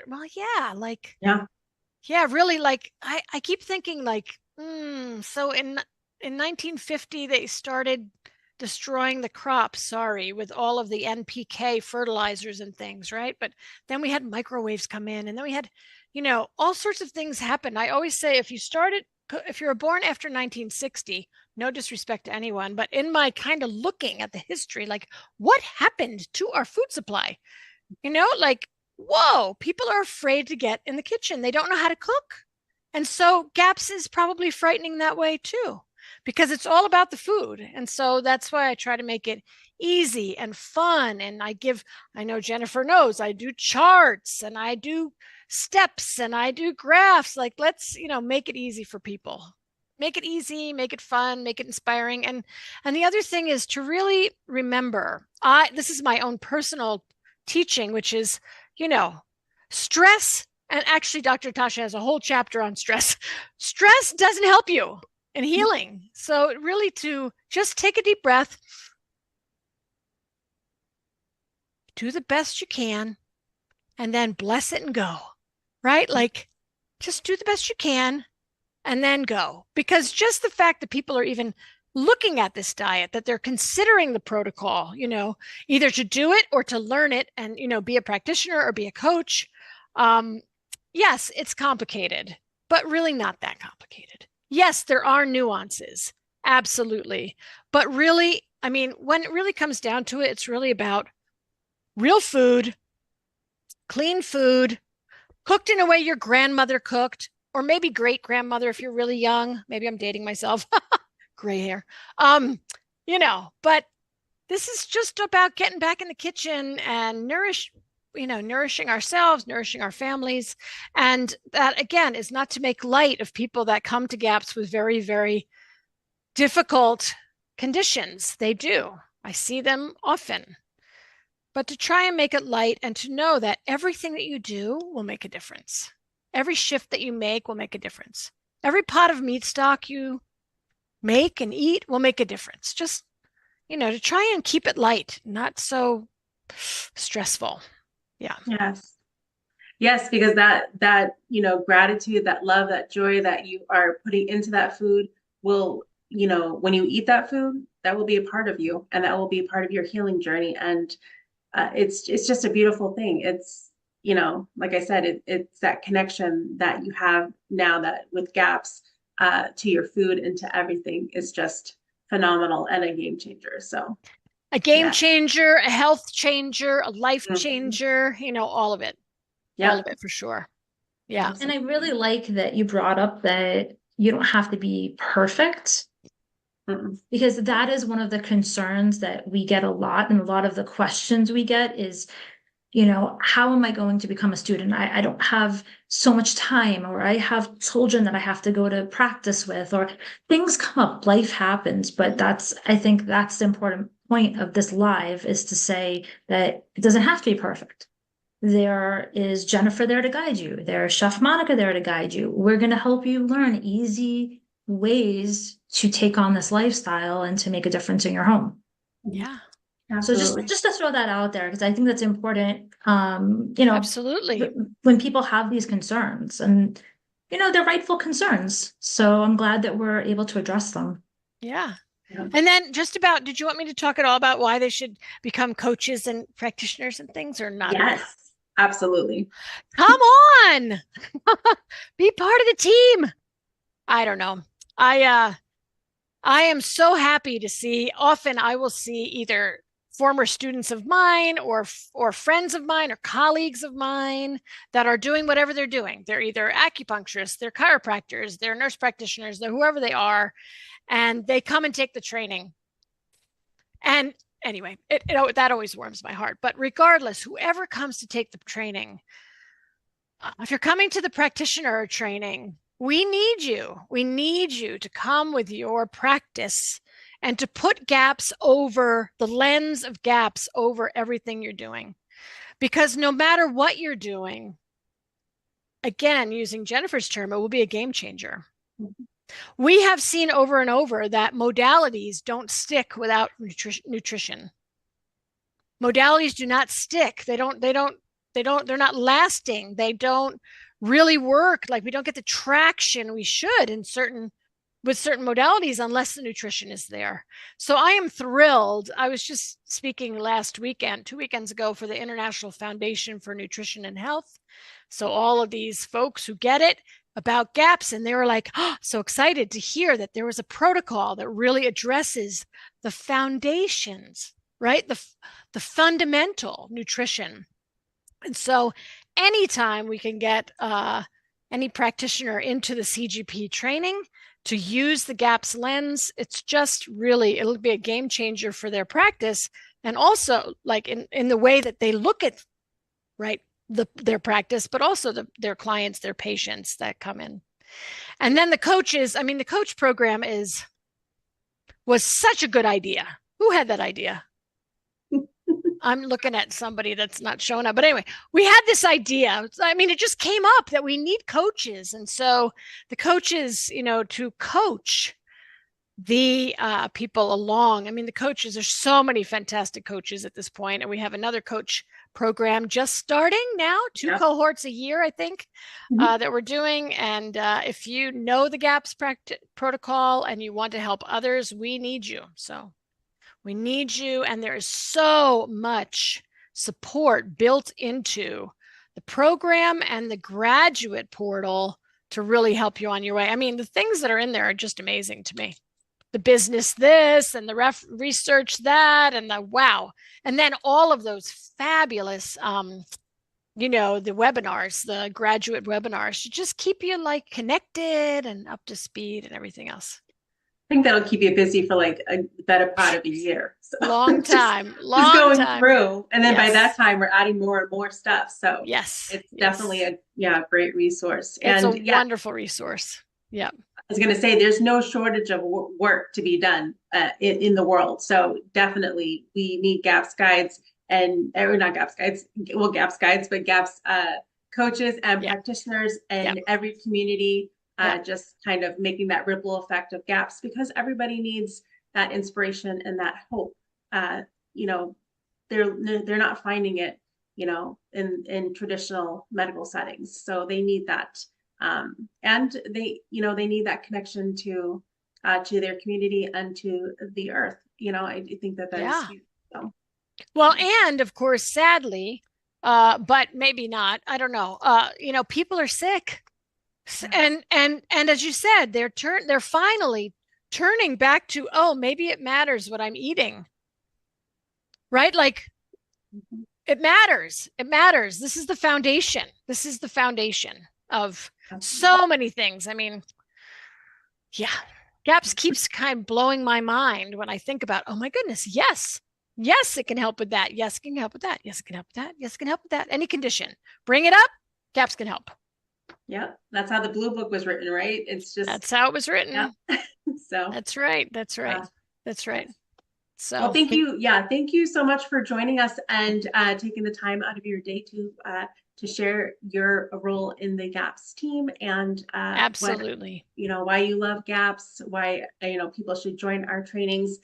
really, like I keep thinking like, so in 1950, they started destroying the crops, with all of the NPK fertilizers and things, right? But then we had microwaves come in and then we had, all sorts of things happen. I always say if you were born after 1960, no disrespect to anyone, but in my kind of looking at the history, like what happened to our food supply? Like, whoa, people are afraid to get in the kitchen. They don't know how to cook. And so GAPS is probably frightening that way too, because it's all about the food. And so that's why I try to make it easy and fun. And I know Jennifer knows, I do charts and I do steps and I do graphs. Like, let's, make it easy for people. Make it easy, make it fun, make it inspiring. And the other thing is to really remember, this is my own personal teaching, which is, stress. And actually, Dr. Tasha has a whole chapter on stress. Stress doesn't help you in healing. So really to just take a deep breath, do the best you can, and then bless it and go, right? Like just do the best you can and then go. Because just the fact that people are even looking at this diet, that they're considering the protocol, either to do it or to learn it and, be a practitioner or be a coach. Yes, it's complicated, but really not that complicated. Yes, there are nuances. Absolutely. But really, I mean, when it really comes down to it, it's really about real food, clean food, cooked in a way your grandmother cooked, or maybe great grandmother if you're really young. Maybe I'm dating myself. Gray hair. But this is just about getting back in the kitchen and nourishing ourselves, nourishing our families. And that, again, is not to make light of people that come to GAPS with very, very difficult conditions. They do. I see them often. But to try and make it light and to know that everything that you do will make a difference. Every shift that you make will make a difference. Every pot of meat stock you make and eat will make a difference. Just, to try and keep it light, not so stressful. Yeah. Yes. Yes, because that, gratitude, that love, that joy that you are putting into that food will, when you eat that food, that will be a part of you, and that will be a part of your healing journey. And it's just a beautiful thing. It's, like I said, it's that connection that you have now that with GAPS to your food and to everything is just phenomenal and a game changer. So A game yeah. changer, a health changer, a life Mhm. changer, all of it. Yeah. All of it for sure. Yeah. And I really like that you brought up that you don't have to be perfect, Mm-mm. because that is one of the concerns that we get a lot. And a lot of the questions we get is, how am I going to become a student? I don't have so much time, or I have children that I have to go to practice with, or things come up, life happens. But I think that's the important point of this live, is to say that it doesn't have to be perfect. There is Jennifer there to guide you. There's Chef Monica there to guide you. We're going to help you learn easy ways to take on this lifestyle and to make a difference in your home. Yeah. So Absolutely. just to throw that out there, because I think that's important. Absolutely. When people have these concerns, and they're rightful concerns. So I'm glad that we're able to address them. Yeah. Yeah. And then did you want me to talk at all about why they should become coaches and practitioners and things, or not? Yes, absolutely. Come on. Be part of the team. I don't know. I am so happy to see, often I will see either former students of mine or friends of mine or colleagues of mine that are doing whatever they're doing. They're either acupuncturists, they're chiropractors, they're nurse practitioners, they're whoever they are, and they come and take the training. And anyway, that always warms my heart. But regardless, whoever comes to take the training, if you're coming to the practitioner training, we need you. We need you to come with your practice and to put GAPS over the lens of GAPS over everything you're doing. Because no matter what you're doing, again, using Jennifer's term, it will be a game changer. We have seen over and over that modalities don't stick without nutrition. Modalities do not stick. They're not lasting. They don't really work. Like, we don't get the traction we should with certain modalities unless the nutrition is there. So I am thrilled. I was just speaking last weekend, 2 weekends ago, for the International Foundation for Nutrition and Health. So all of these folks who get it about GAPS, and they were like, oh, so excited to hear that there was a protocol that really addresses the foundations, right? The fundamental nutrition. And so anytime we can get any practitioner into the CGP training to use the GAPS lens, it's just really, it'll be a game changer for their practice. And also, like, in the way that they look at, right, their practice, but also their clients, their patients that come in. And then the coaches, the coach program was such a good idea. Who had that idea? I'm looking at somebody that's not showing up. But anyway, we had this idea. It just came up that we need coaches. And so the coaches, to coach the people along. The coaches, there's so many fantastic coaches at this point. And we have another coach program just starting now, 2 cohorts a year, I think, that we're doing. And if you know the GAPS protocol and you want to help others, we need you. So we need you, and there is so much support built into the program and the graduate portal to really help you on your way. The things that are in there are just amazing to me. The business this and the research that, and the wow. And then all of those fabulous, the webinars, the graduate webinars, to just keep you connected and up to speed and everything else. I think that'll keep you busy for like a better part of a year. So long time, just going through. And then by that time, we're adding more and more stuff. So yes, it's definitely a great resource. It's a wonderful resource. Yeah. I was going to say, there's no shortage of work to be done in the world. So definitely we need GAPS guides or not GAPS guides, well, GAPS guides, but GAPS coaches and practitioners in every community. Just kind of making that ripple effect of GAPS, because everybody needs that inspiration and that hope. They're not finding it in traditional medical settings. So they need that. And they need that connection to their community and to the earth. I think that is huge. So. Well, and of course, sadly, but maybe not, I don't know. People are sick. And as you said, they're finally turning back to, oh, maybe it matters what I'm eating. Right? Like it matters. It matters. This is the foundation. This is the foundation of so many things. I mean, yeah, GAPS keeps kind of blowing my mind when I think about, oh my goodness, yes, it can help with that. Yes, it can help with that. Yes, it can help with that. Yes, it can help with that. Any condition. Bring it up. GAPS can help. Yeah, that's how the Blue Book was written, right? It's just that's how it was written. Yeah. So that's right. That's right. That's right. So well, thank you. Yeah, thank you so much for joining us and taking the time out of your day to share your role in the GAPS team and absolutely why you love GAPS, why people should join our trainings.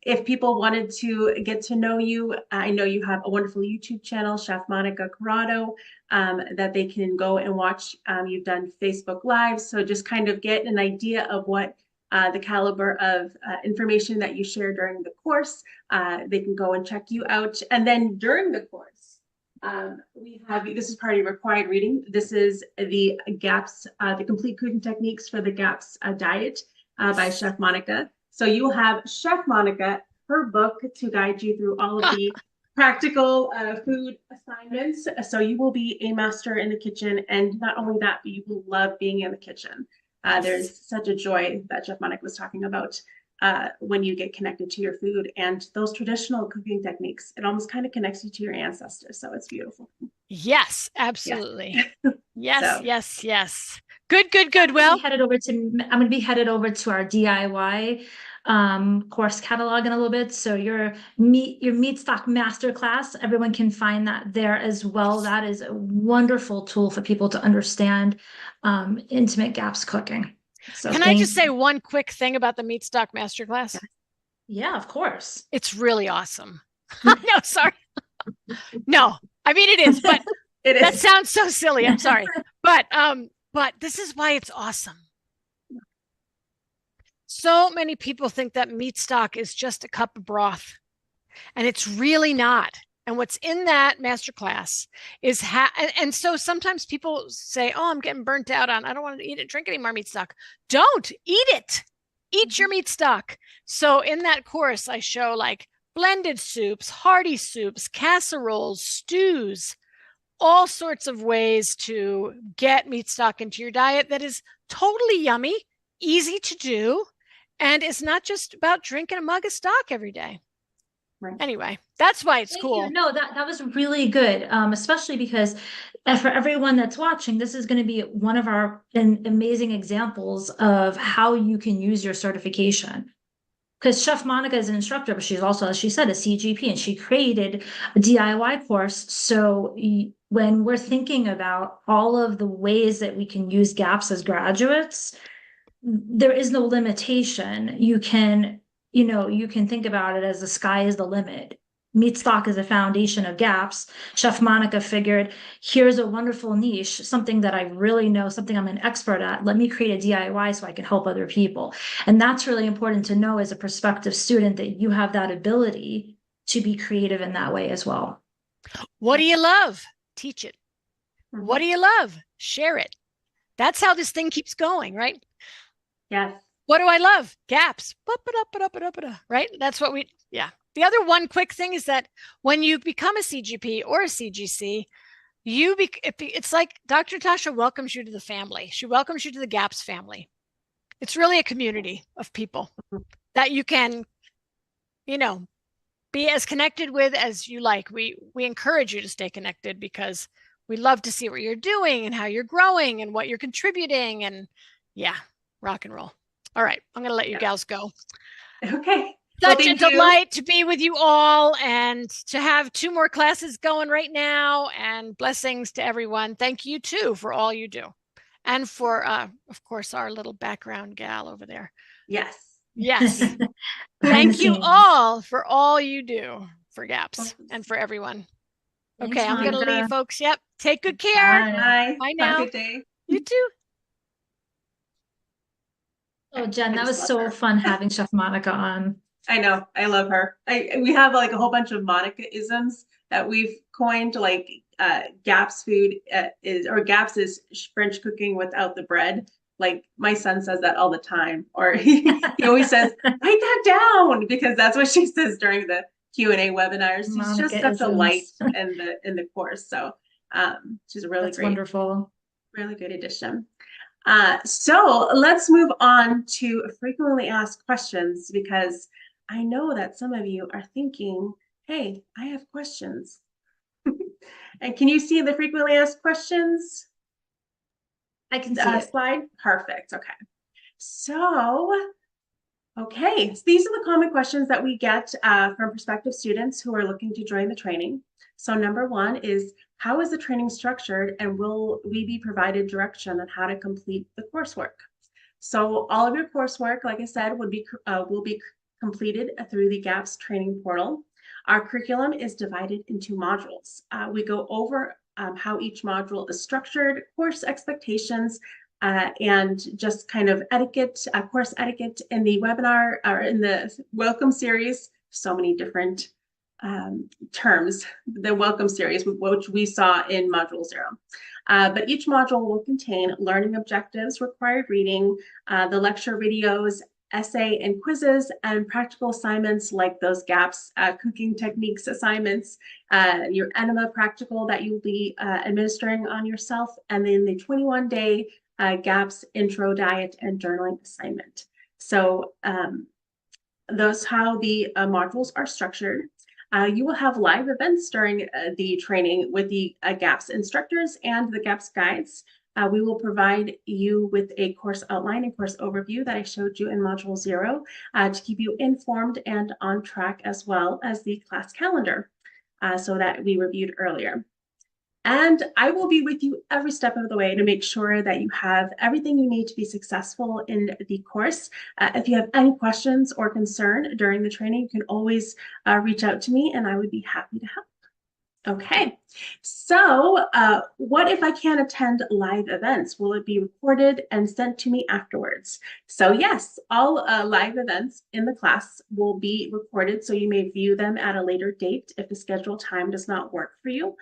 If people wanted to get to know you, I know you have a wonderful YouTube channel, Chef Monica Corrado, that they can go and watch. You've done Facebook Live, so just kind of get an idea of what the caliber of information that you share during the course. They can go and check you out. And then during the course, we have, this is part of your required reading. This is the GAPS, the Complete Cooking Techniques for the GAPS Diet by Chef Monica. So you will have Chef Monica, her book to guide you through all of the practical food assignments. So you will be a master in the kitchen. And not only that, but you will love being in the kitchen. There's such a joy that Chef Monica was talking about when you get connected to your food and those traditional cooking techniques. It almost kind of connects you to your ancestors. So it's beautiful. Yes, absolutely. Yes, So. yes. Good. Well, I'm going to be headed over to our DIY course catalog in a little bit. So your meat stock masterclass, everyone can find that there as well. That is a wonderful tool for people to understand intimate GAPS cooking. So can I just say one quick thing about the meat stock masterclass? Yeah, of course. It's really awesome. No, sorry. No, I mean it is, but that sounds so silly. I'm sorry. But this is why it's awesome. So many people think that meat stock is just a cup of broth, and it's really not. And what's in that masterclass is and so sometimes people say, oh, I'm getting burnt out on, I don't want to eat and drink any more meat stock. Don't eat it. Eat your meat stock. So in that course, I show like blended soups, hearty soups, casseroles, stews, all sorts of ways to get meat stock into your diet that is totally yummy, easy to do, and it's not just about drinking a mug of stock every day. Right. Anyway, that's why it's cool. You. No, that was really good, especially because for everyone that's watching, this is going to be one of our amazing examples of how you can use your certification. Because Chef Monica is an instructor, but she's also, as she said, a CGP, and she created a DIY course. So when we're thinking about all of the ways that we can use GAPS as graduates, there is no limitation. You can think about it as the sky is the limit. Meat stock is a foundation of GAPS. Chef Monica figured, here's a wonderful niche, something that I really know, something I'm an expert at. Let me create a DIY so I can help other people. And that's really important to know as a prospective student, that you have that ability to be creative in that way as well. What do you love? Teach it. What do you love? Share it. That's how this thing keeps going, right? Yes. What do I love? GAPS. Right? That's what yeah. The other one quick thing is that when you become a CGP or a CGC, it's like Dr. Tasha welcomes you to the family. She welcomes you to the GAPS family. It's really a community of people that you can, be as connected with as you like. We encourage you to stay connected because we love to see what you're doing and how you're growing and what you're contributing. And yeah, rock and roll. All right. I'm going to let you gals go. Okay. Such a delight to be with you all and to have 2 more classes going right now, and blessings to everyone. Thank you too for all you do. And for, of course, our little background gal over there. Yes. Thank you all for all you do for GAPS and for everyone. Thanks, Okay, I'm going to leave, Monica. folks. Yep. Take good care. Bye. Bye Have a now. good day. You too. Oh, Jen, I that just was love so her. fun having Chef Monica on. I know. I love her. We have like a whole bunch of Monica-isms that we've coined, like Gaps food Gaps is French cooking without the bread. Like my son says that all the time, or he always says, "Write that down," because that's what she says during the Q&A webinars. She's just such a light Monica-isms. in the course. So she's a really That's great, wonderful. really good addition. So let's move on to frequently asked questions, because I know that some of you are thinking, hey, I have questions. And can you see the frequently asked questions I can see it. slide? Perfect. Okay. So, okay, so these are the common questions that we get from prospective students who are looking to join the training. So number one is, how is the training structured, and will we be provided direction on how to complete the coursework? So all of your coursework, like I said, will be completed through the GAPS training portal. Our curriculum is divided into modules. We go over how each module is structured, course expectations, and just kind of etiquette, course etiquette in the webinar or in the welcome series. So many different terms, the welcome series, which we saw in module 0. But each module will contain learning objectives, required reading, the lecture videos, essay and quizzes, and practical assignments like those GAPS cooking techniques assignments, your enema practical that you'll be administering on yourself, and then the 21-day GAPS intro diet and journaling assignment. So those how the modules are structured. You will have live events during the training with the GAPS instructors and the GAPS guides. We will provide you with a course outline and course overview that I showed you in Module 0 to keep you informed and on track, as well as the class calendar so that we reviewed earlier. And I will be with you every step of the way to make sure that you have everything you need to be successful in the course. If you have any questions or concern during the training, you can always reach out to me and I would be happy to help. Okay, so what if I can't attend live events? Will it be recorded and sent to me afterwards? So yes, all live events in the class will be recorded, so you may view them at a later date if the scheduled time does not work for you.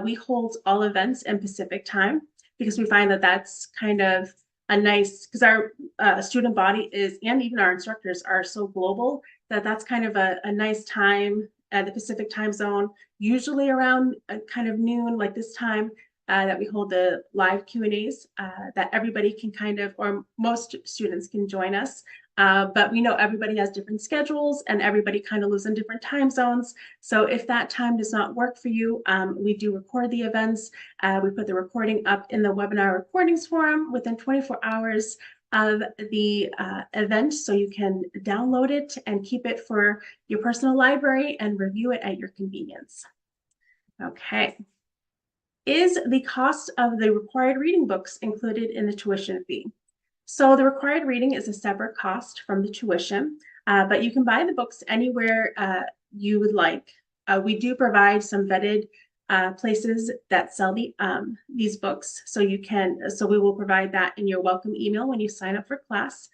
We hold all events in Pacific time because we find that that's kind of a nice, because our student body is, and even our instructors are so global, that that's kind of a nice time at the Pacific time zone, usually around kind of noon, like this time that we hold the live Q&As, that everybody can kind of, or most students can join us. But we know everybody has different schedules and everybody kind of lives in different time zones. So if that time does not work for you, we do record the events. We put the recording up in the webinar recordings forum within 24 hours of the event, so you can download it and keep it for your personal library and review it at your convenience. Okay. Is the cost of the required reading books included in the tuition fee? So the required reading is a separate cost from the tuition, but you can buy the books anywhere you would like. We do provide some vetted places that sell these books, so we will provide that in your welcome email when you sign up for class.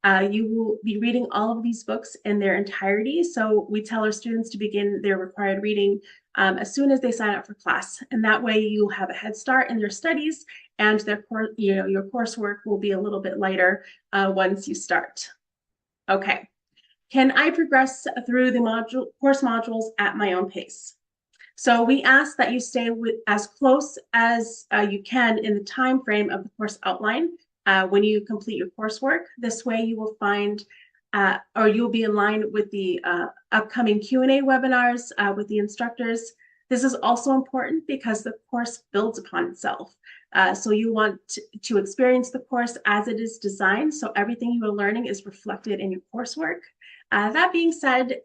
You will be reading all of these books in their entirety, so we tell our students to begin their required reading as soon as they sign up for class, and that way you'll have a head start in their studies, and your coursework will be a little bit lighter once you start. Okay, can I progress through the course modules at my own pace? So we ask that you stay as close as you can in the time frame of the course outline when you complete your coursework. This way you will find or you'll be in line with the upcoming Q&A webinars with the instructors. This is also important because the course builds upon itself. So you want to experience the course as it is designed, so everything you are learning is reflected in your coursework. That being said,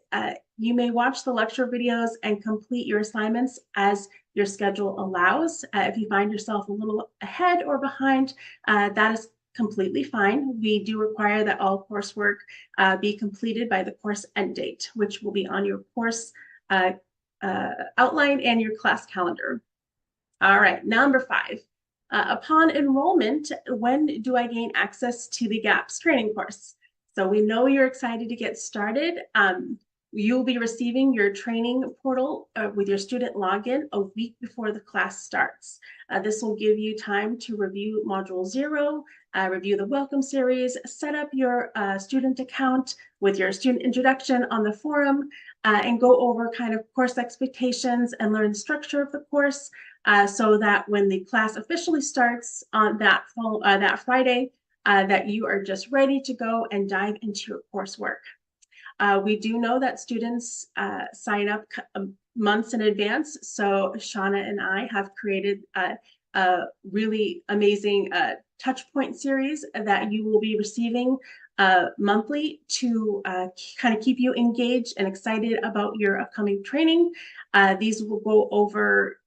you may watch the lecture videos and complete your assignments as your schedule allows. If you find yourself a little ahead or behind, that is completely fine. We do require that all coursework be completed by the course end date, which will be on your course outline and your class calendar. All right, number 5. Upon enrollment, when do I gain access to the GAPS training course? So we know you're excited to get started. You'll be receiving your training portal with your student login a week before the class starts. This will give you time to review Module 0, review the Welcome Series, set up your student account with your student introduction on the forum, and go over kind of course expectations and learn the structure of the course, so that when the class officially starts on that Friday, that you are just ready to go and dive into your coursework. We do know that students sign up months in advance, so Shauna and I have created a really amazing touch point series that you will be receiving monthly to kind of keep you engaged and excited about your upcoming training. These will go over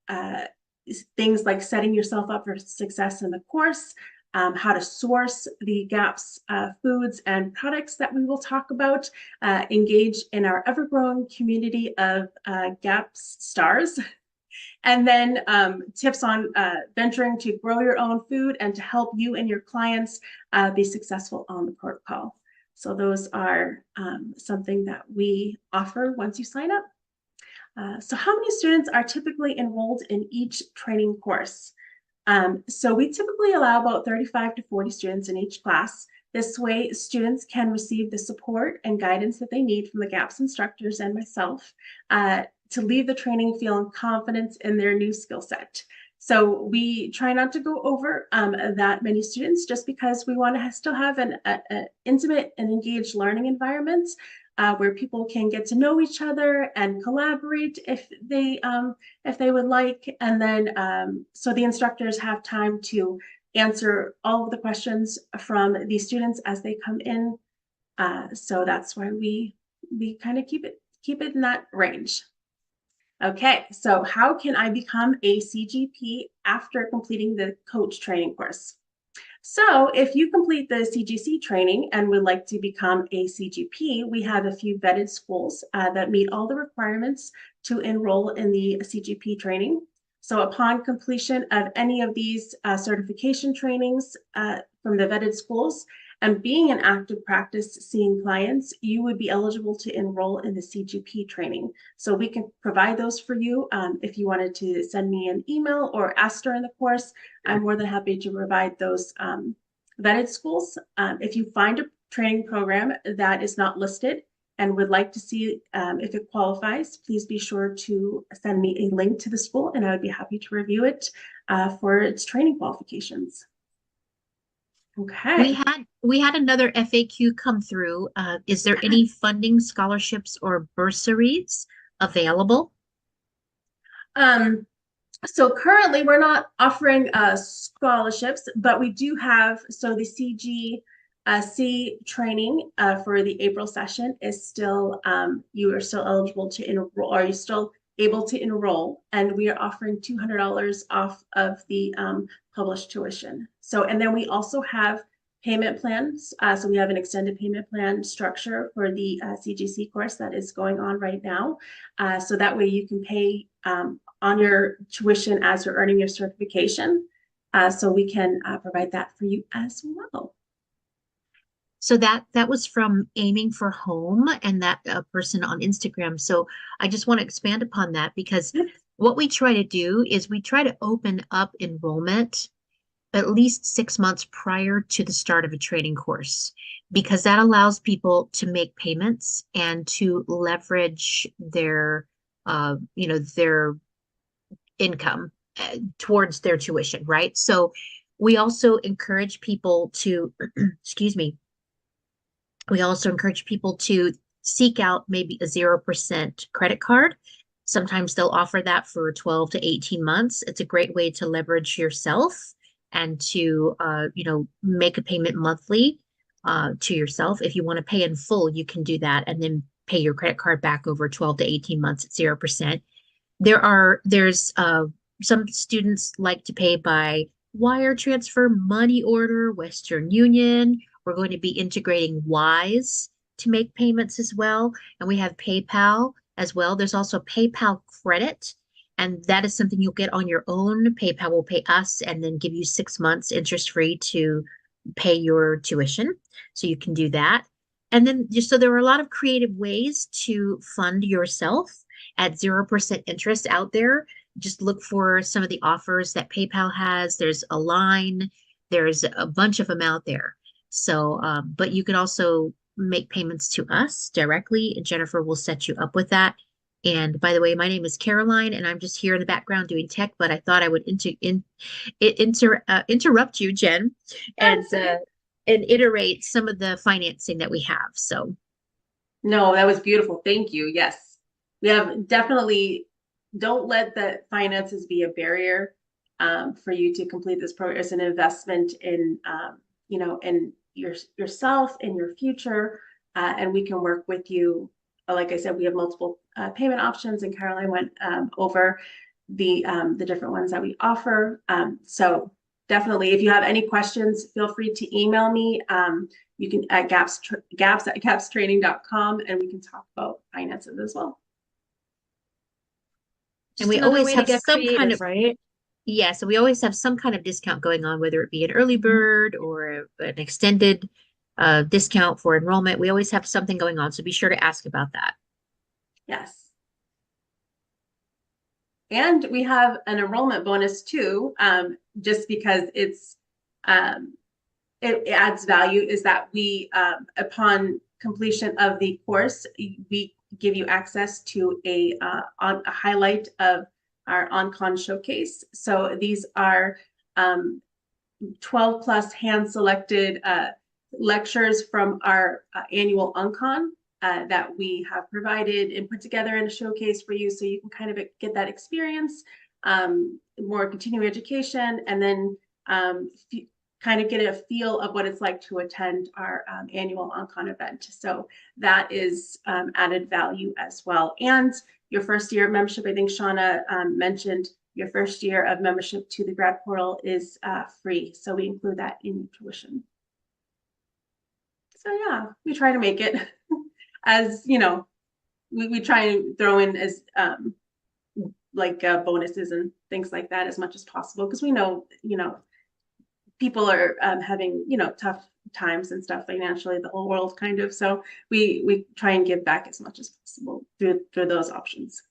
things like setting yourself up for success in the course, how to source the GAPS foods and products that we will talk about, engage in our ever-growing community of GAPS stars, and then tips on venturing to grow your own food and to help you and your clients be successful on the protocol. So those are something that we offer once you sign up. So how many students are typically enrolled in each training course? So we typically allow about 35 to 40 students in each class. This way, students can receive the support and guidance that they need from the GAPS instructors and myself to leave the training feeling confidence in their new skill set. So we try not to go over that many students, just because we want to still have an intimate and engaged learning environment where people can get to know each other and collaborate if they would like. And then so the instructors have time to answer all of the questions from the students as they come in. So that's why we kind of keep it in that range. Okay, so how can I become a CGP after completing the coach training course? So if you complete the CGC training and would like to become a CGP, we have a few vetted schools that meet all the requirements to enroll in the CGP training. So upon completion of any of these certification trainings from the vetted schools and being in active practice seeing clients, you would be eligible to enroll in the CGP training. So we can provide those for you. If you wanted to send me an email or ask during the course, I'm more than happy to provide those vetted schools. If you find a training program that is not listed and would like to see if it qualifies, please be sure to send me a link to the school and I would be happy to review it for its training qualifications. Okay. We had another FAQ come through. Is there any funding, scholarships, or bursaries available? So currently we're not offering scholarships, but we do have, so the CGC training for the April session is still, you are still eligible to enroll, or you're still able to enroll, and we are offering $200 off of the published tuition. So, and then we also have payment plans. So we have an extended payment plan structure for the CGC course that is going on right now. So that way you can pay on your tuition as you're earning your certification. So we can provide that for you as well. So that was from Aiming for Home and that person on Instagram. So I just want to expand upon that, because what we try to do is we try to open up enrollment at least 6 months prior to the start of a training course, because that allows people to make payments and to leverage their their income towards their tuition, right? So we also encourage people to excuse me, we also encourage people to seek out maybe a 0% credit card. Sometimes they'll offer that for 12 to 18 months. It's a great way to leverage yourself and to make a payment monthly to yourself. If you want to pay in full, you can do that and then pay your credit card back over 12 to 18 months at 0%. There's some students like to pay by wire transfer, money order, Western Union. We're going to be integrating Wise to make payments as well. And we have PayPal as well. There's also PayPal credit, and that is something you'll get on your own. PayPal will pay us and then give you 6 months interest free to pay your tuition. So you can do that. And then just so there are a lot of creative ways to fund yourself at 0% interest out there. Just look for some of the offers that PayPal has. There's Align, there's a bunch of them out there. So, but you can also make payments to us directly, and Jennifer will set you up with that. And by the way, my name is Caroline, and I'm just here in the background doing tech, but I thought I would interrupt you, Jen, and iterate some of the financing that we have. So, no, that was beautiful. Thank you. Yes, we have definitely, don't let the finances be a barrier for you to complete this program. It's an investment in, in yourself, in your future, and we can work with you. Like I said, we have multiple payment options, and Caroline went over the different ones that we offer. So definitely, if you have any questions, feel free to email me. You can at gapstraining.com, and we can talk about finances as well. and we always have some kind of, right? yeah, so we always have some kind of discount going on, whether it be an early bird or an extended discount for enrollment. We always have something going on, so be sure to ask about that. Yes. And we have an enrollment bonus too, just because it adds value, is that we, upon completion of the course, we give you access to a highlight of our on-con showcase. So these are 12 plus hand-selected lectures from our annual on-con that we have provided and put together in a showcase for you, so you can kind of get that experience, more continuing education, and then kind of get a feel of what it's like to attend our annual on-con event. So that is added value as well. And your first year of membership, I think Shauna mentioned your first year of membership to the grad portal is free. So we include that in your tuition. So yeah, we try to make it as, we try and throw in as like bonuses and things like that as much as possible, because we know, people are having, tough times and stuff financially, the whole world kind of. So we try and give back as much as possible through those options.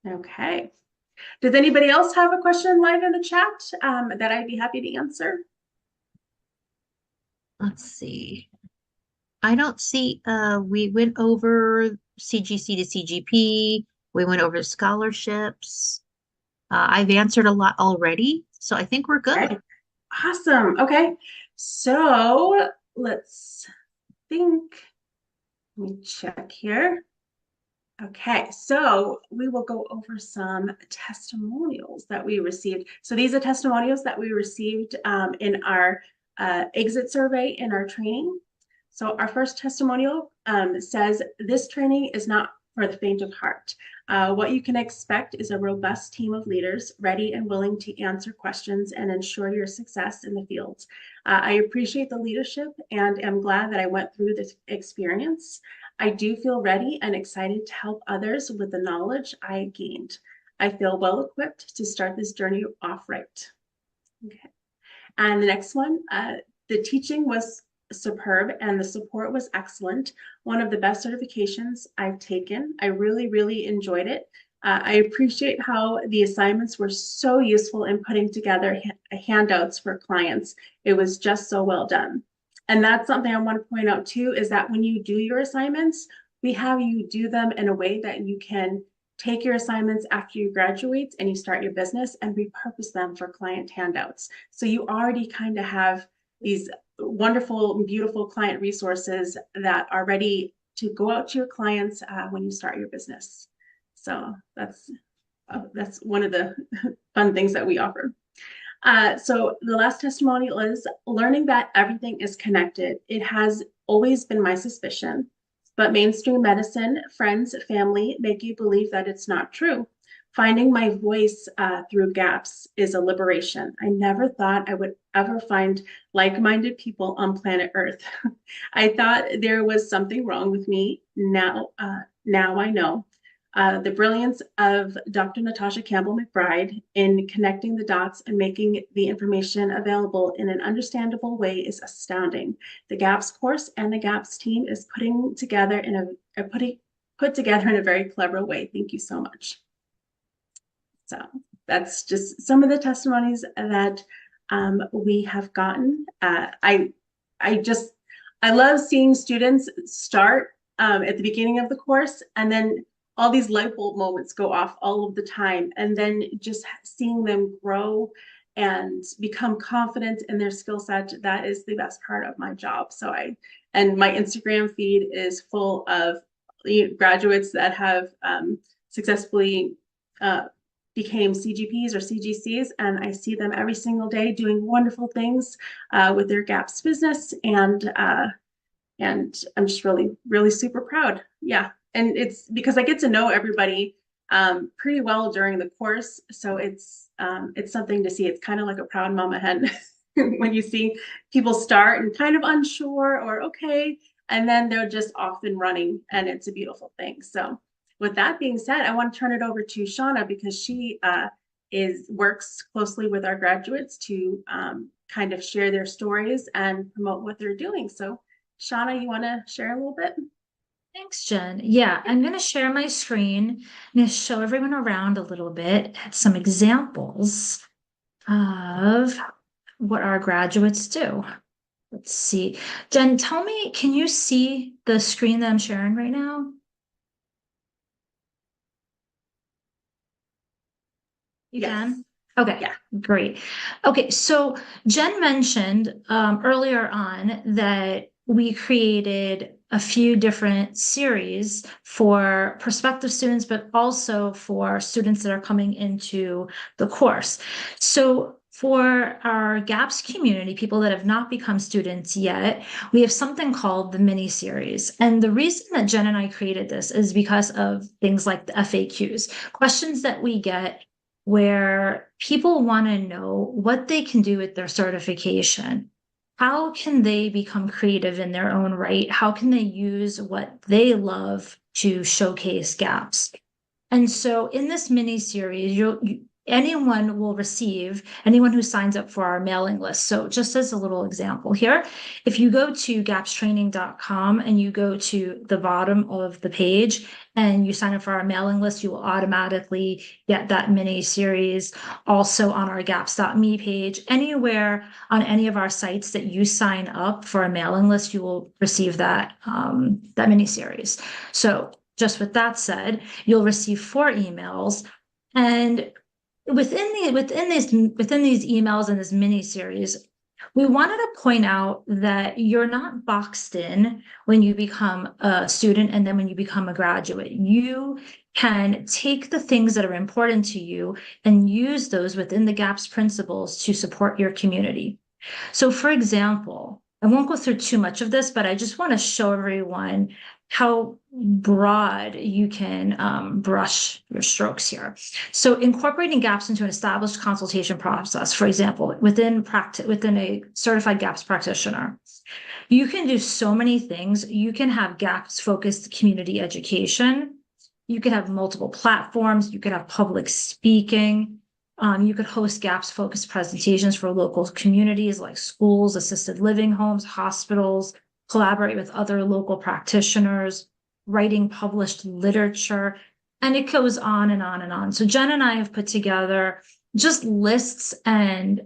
Okay. Does anybody else have a question live in the chat that I'd be happy to answer? Let's see. I don't see, we went over CGC to CGP. We went over scholarships. I've answered a lot already, so I think we're good. Okay. Awesome. Okay. So let's think. Let me check here. Okay, so we will go over some testimonials that we received. So these are testimonials that we received in our exit survey in our training. So our first testimonial says, "This training is not for the faint of heart. What you can expect is a robust team of leaders ready and willing to answer questions and ensure your success in the field. I appreciate the leadership and am glad that I went through this experience. I do feel ready and excited to help others with the knowledge I gained. I feel well equipped to start this journey off right." Okay. And the next one, "The teaching was superb and the support was excellent. One of the best certifications I've taken. I really, really enjoyed it. I appreciate how the assignments were so useful in putting together handouts for clients. It was just so well done." And that's something I want to point out too, is that when you do your assignments, we have you do them in a way that you can take your assignments after you graduate and you start your business and repurpose them for client handouts. So you already kind of have these wonderful, beautiful client resources that are ready to go out to your clients when you start your business. So that's one of the fun things that we offer. So the last testimonial is, "Learning that everything is connected. It has always been my suspicion, but mainstream medicine, friends, family make you believe that it's not true. finding my voice through gaps is a liberation. I never thought I would ever find like-minded people on planet Earth. I thought there was something wrong with me. Now I know. The brilliance of Dr. Natasha Campbell McBride in connecting the dots and making the information available in an understandable way is astounding. The GAPS course and the GAPS team is put together in a very clever way. Thank you so much. So that's just some of the testimonies that we have gotten. I love seeing students start at the beginning of the course, and then all these light bulb moments go off all of the time, and then just seeing them grow and become confident in their skill set. That is the best part of my job. And my Instagram feed is full of graduates that have successfully became CGPs or CGCs, and I see them every single day doing wonderful things with their GAPS business, and I'm just really, really super proud. Yeah, and it's because I get to know everybody pretty well during the course, so it's something to see. It's kind of like a proud mama hen when you see people start and kind of unsure or okay, and then they're just off and running, and it's a beautiful thing. So with that being said, I want to turn it over to Shauna, because she works closely with our graduates to kind of share their stories and promote what they're doing. So Shauna, you want to share a little bit? Thanks, Jen. Yeah, I'm going to share my screen and show everyone around a little bit, some examples of what our graduates do. Let's see. Jen, tell me, can you see the screen that I'm sharing right now? You Yes. can? Okay, Yeah. great. Okay, so Jen mentioned earlier on that we created a few different series for prospective students, but also for students that are coming into the course. So for our GAPS community, people that have not become students yet, we have something called the mini series. And the reason that Jen and I created this is because of things like the FAQs, questions that we get where people want to know what they can do with their certification. How can they become creative in their own right? How can they use what they love to showcase gaps? And so in this mini series, anyone will receive, anyone who signs up for our mailing list. So just as a little example here, if you go to gapstraining.com and you go to the bottom of the page and you sign up for our mailing list, you will automatically get that mini series. Also on our gaps.me page, anywhere on any of our sites that you sign up for a mailing list, you will receive that mini series. So just with that said, you'll receive 4 emails, and within these emails and this mini series, we wanted to point out that you're not boxed in when you become a student and then when you become a graduate. You can take the things that are important to you and use those within the GAPS principles to support your community. So for example, I won't go through too much of this, but I just want to show everyone how broad you can brush your strokes here. So incorporating gaps into an established consultation process, for example, within a certified gaps practitioner, you can do so many things. You can have gaps focused community education. You can have multiple platforms. You can have public speaking. You could host gaps focused presentations for local communities like schools, assisted living homes, hospitals, collaborate with other local practitioners, writing published literature, and it goes on and on and on. So Jen and I have put together just lists and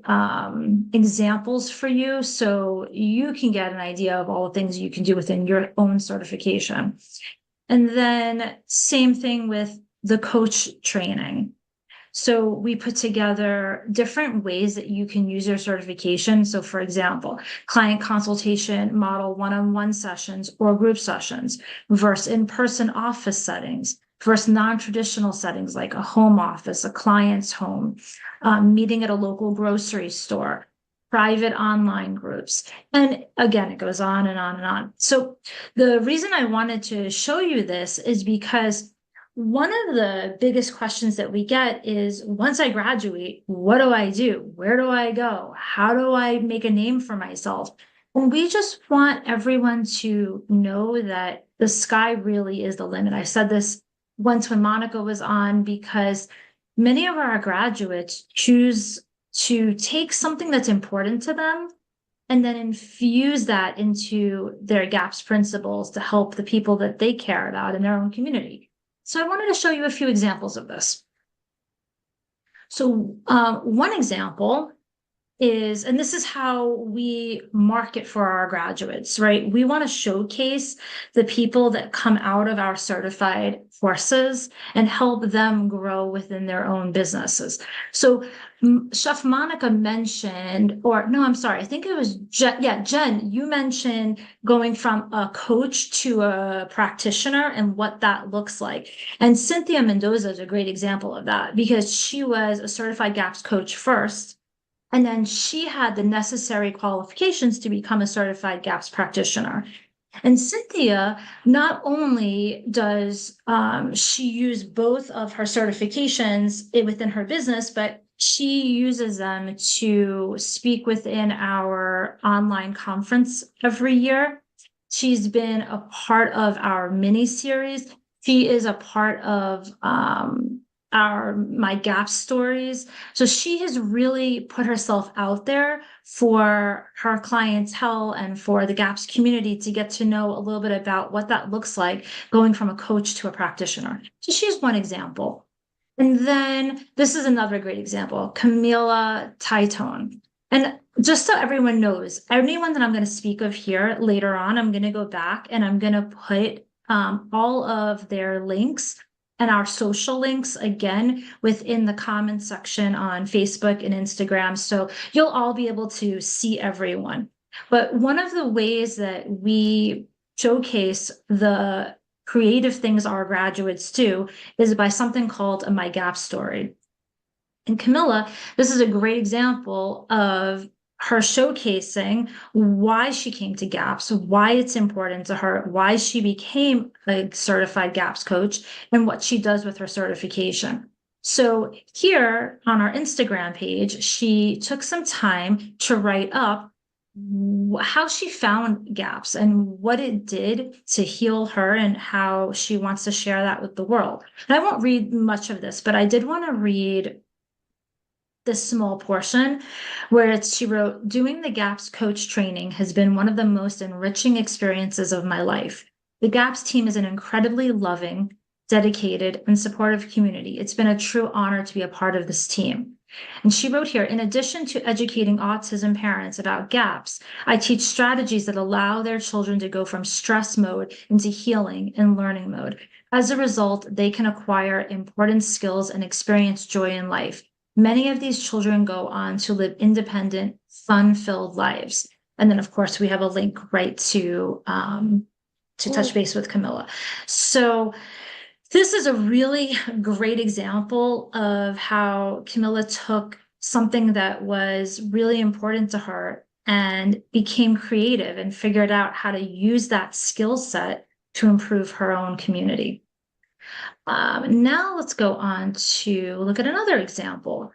examples for you so you can get an idea of all the things you can do within your own certification. And then same thing with the coach training. So we put together different ways that you can use your certification. So for example, client consultation model one-on-one sessions or group sessions versus in-person office settings versus non-traditional settings like a home office, a client's home, meeting at a local grocery store, private online groups. And again, it goes on and on and on. So the reason I wanted to show you this is because one of the biggest questions that we get is, once I graduate, what do I do? Where do I go? How do I make a name for myself? And we just want everyone to know that the sky really is the limit. I said this once when Monica was on, because many of our graduates choose to take something that's important to them and then infuse that into their GAPS principles to help the people that they care about in their own community. So I wanted to show you a few examples of this. So one example is, and this is how we market for our graduates, right? We want to showcase the people that come out of our certified courses and help them grow within their own businesses. So Chef Monica mentioned, or no, I'm sorry, I think it was Jen. Yeah, Jen, you mentioned going from a coach to a practitioner and what that looks like. And Cynthia Mendoza is a great example of that, because she was a certified GAPS coach first. And then she had the necessary qualifications to become a certified GAPS practitioner. And Cynthia, not only does she use both of her certifications within her business, but she uses them to speak within our online conference every year. She's been a part of our mini series. She is a part of my GAPS stories. So she has really put herself out there for her clientele and for the GAPS community to get to know a little bit about what that looks like going from a coach to a practitioner. So she's one example. And then this is another great example, Camila Titone. And just so everyone knows, anyone that I'm going to speak of here later on, I'm going to go back and I'm going to put all of their links and our social links again within the comments section on Facebook and Instagram. So you'll all be able to see everyone. But one of the ways that we showcase the creative things our graduates do is by something called a My GAPS story. And Camilla, this is a great example of her showcasing why she came to GAPS, why it's important to her, why she became a certified GAPS coach, and what she does with her certification. So here on our Instagram page, she took some time to write up how she found GAPS and what it did to heal her and how she wants to share that with the world. And I won't read much of this, but I did want to read this small portion where she wrote, "Doing the GAPS coach training has been one of the most enriching experiences of my life. The GAPS team is an incredibly loving, dedicated, and supportive community. It's been a true honor to be a part of this team." And she wrote here, "In addition to educating autism parents about GAPS, I teach strategies that allow their children to go from stress mode into healing and learning mode. As a result, they can acquire important skills and experience joy in life. Many of these children go on to live independent, fun-filled lives." And then, of course, we have a link right to touch base with Camilla. So this is a really great example of how Camilla took something that was really important to her and became creative and figured out how to use that skill set to improve her own community. Now let's go on to look at another example.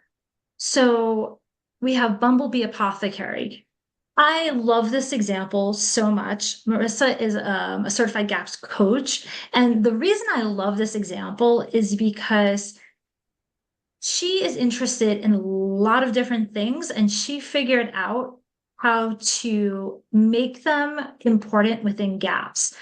So we have Bumblebee Apothecary. I love this example so much. Marissa is a certified GAPS coach. And the reason I love this example is because she is interested in a lot of different things, and she figured out how to make them important within GAPS.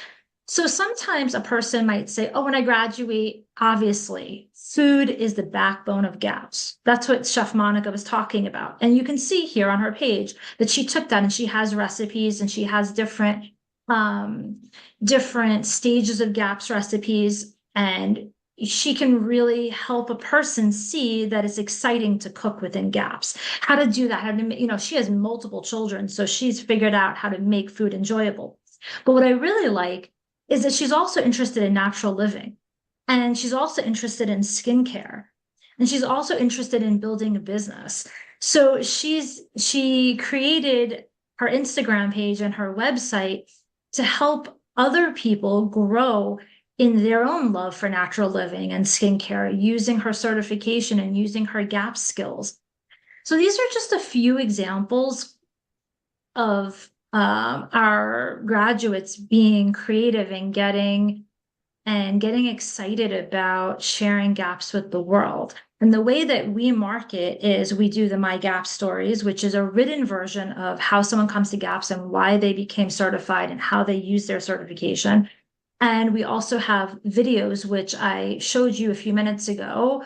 So sometimes a person might say, oh, when I graduate, obviously, food is the backbone of GAPS. That's what Chef Monica was talking about. And you can see here on her page that she took that and she has recipes and she has different stages of GAPS recipes. And she can really help a person see that it's exciting to cook within GAPS. How to do that, how to, she has multiple children, so she's figured out how to make food enjoyable. But what I really like is that she's also interested in natural living, and she's also interested in skincare, and she's also interested in building a business. So she created her Instagram page and her website to help other people grow in their own love for natural living and skincare, using her certification and using her GAP skills. So these are just a few examples of our graduates being creative and getting excited about sharing gaps with the world. And the way that we market is we do the My Gap Stories, which is a written version of how someone comes to GAPS and why they became certified and how they use their certification. And we also have videos, which I showed you a few minutes ago,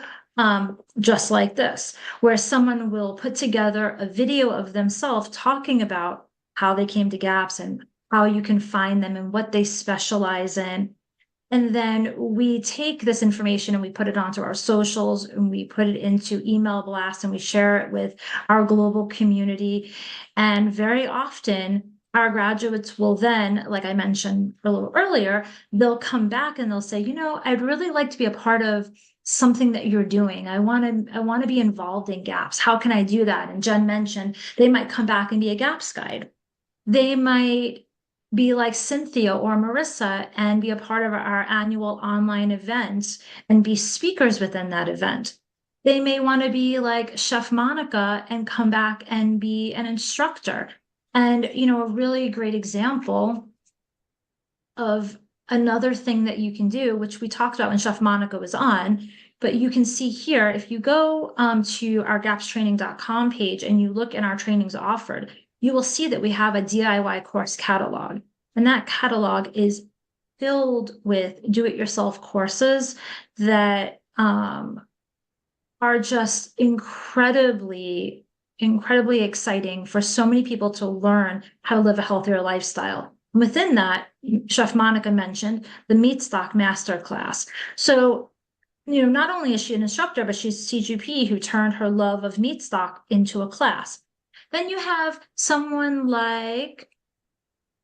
just like this, where someone will put together a video of themselves talking about how they came to GAPS and how you can find them and what they specialize in. And then we take this information and we put it onto our socials and we put it into email blasts and we share it with our global community. And very often, our graduates will then, like I mentioned a little earlier, they'll come back and they'll say, I'd really like to be a part of something that you're doing. I want to be involved in GAPS. How can I do that? And Jen mentioned they might come back and be a GAPS guide. They might be like Cynthia or Marissa and be a part of our annual online event and be speakers within that event. They may want to be like Chef Monica and come back and be an instructor. And, a really great example of another thing that you can do, which we talked about when Chef Monica was on, but you can see here, if you go to our gapstraining.com page and you look in our trainings offered, you will see that we have a DIY course catalog. And that catalog is filled with do-it-yourself courses that are just incredibly exciting for so many people to learn how to live a healthier lifestyle. And within that, Chef Monica mentioned the Meat Stock Masterclass. So, not only is she an instructor, but she's CGP who turned her love of meat stock into a class. Then you have someone like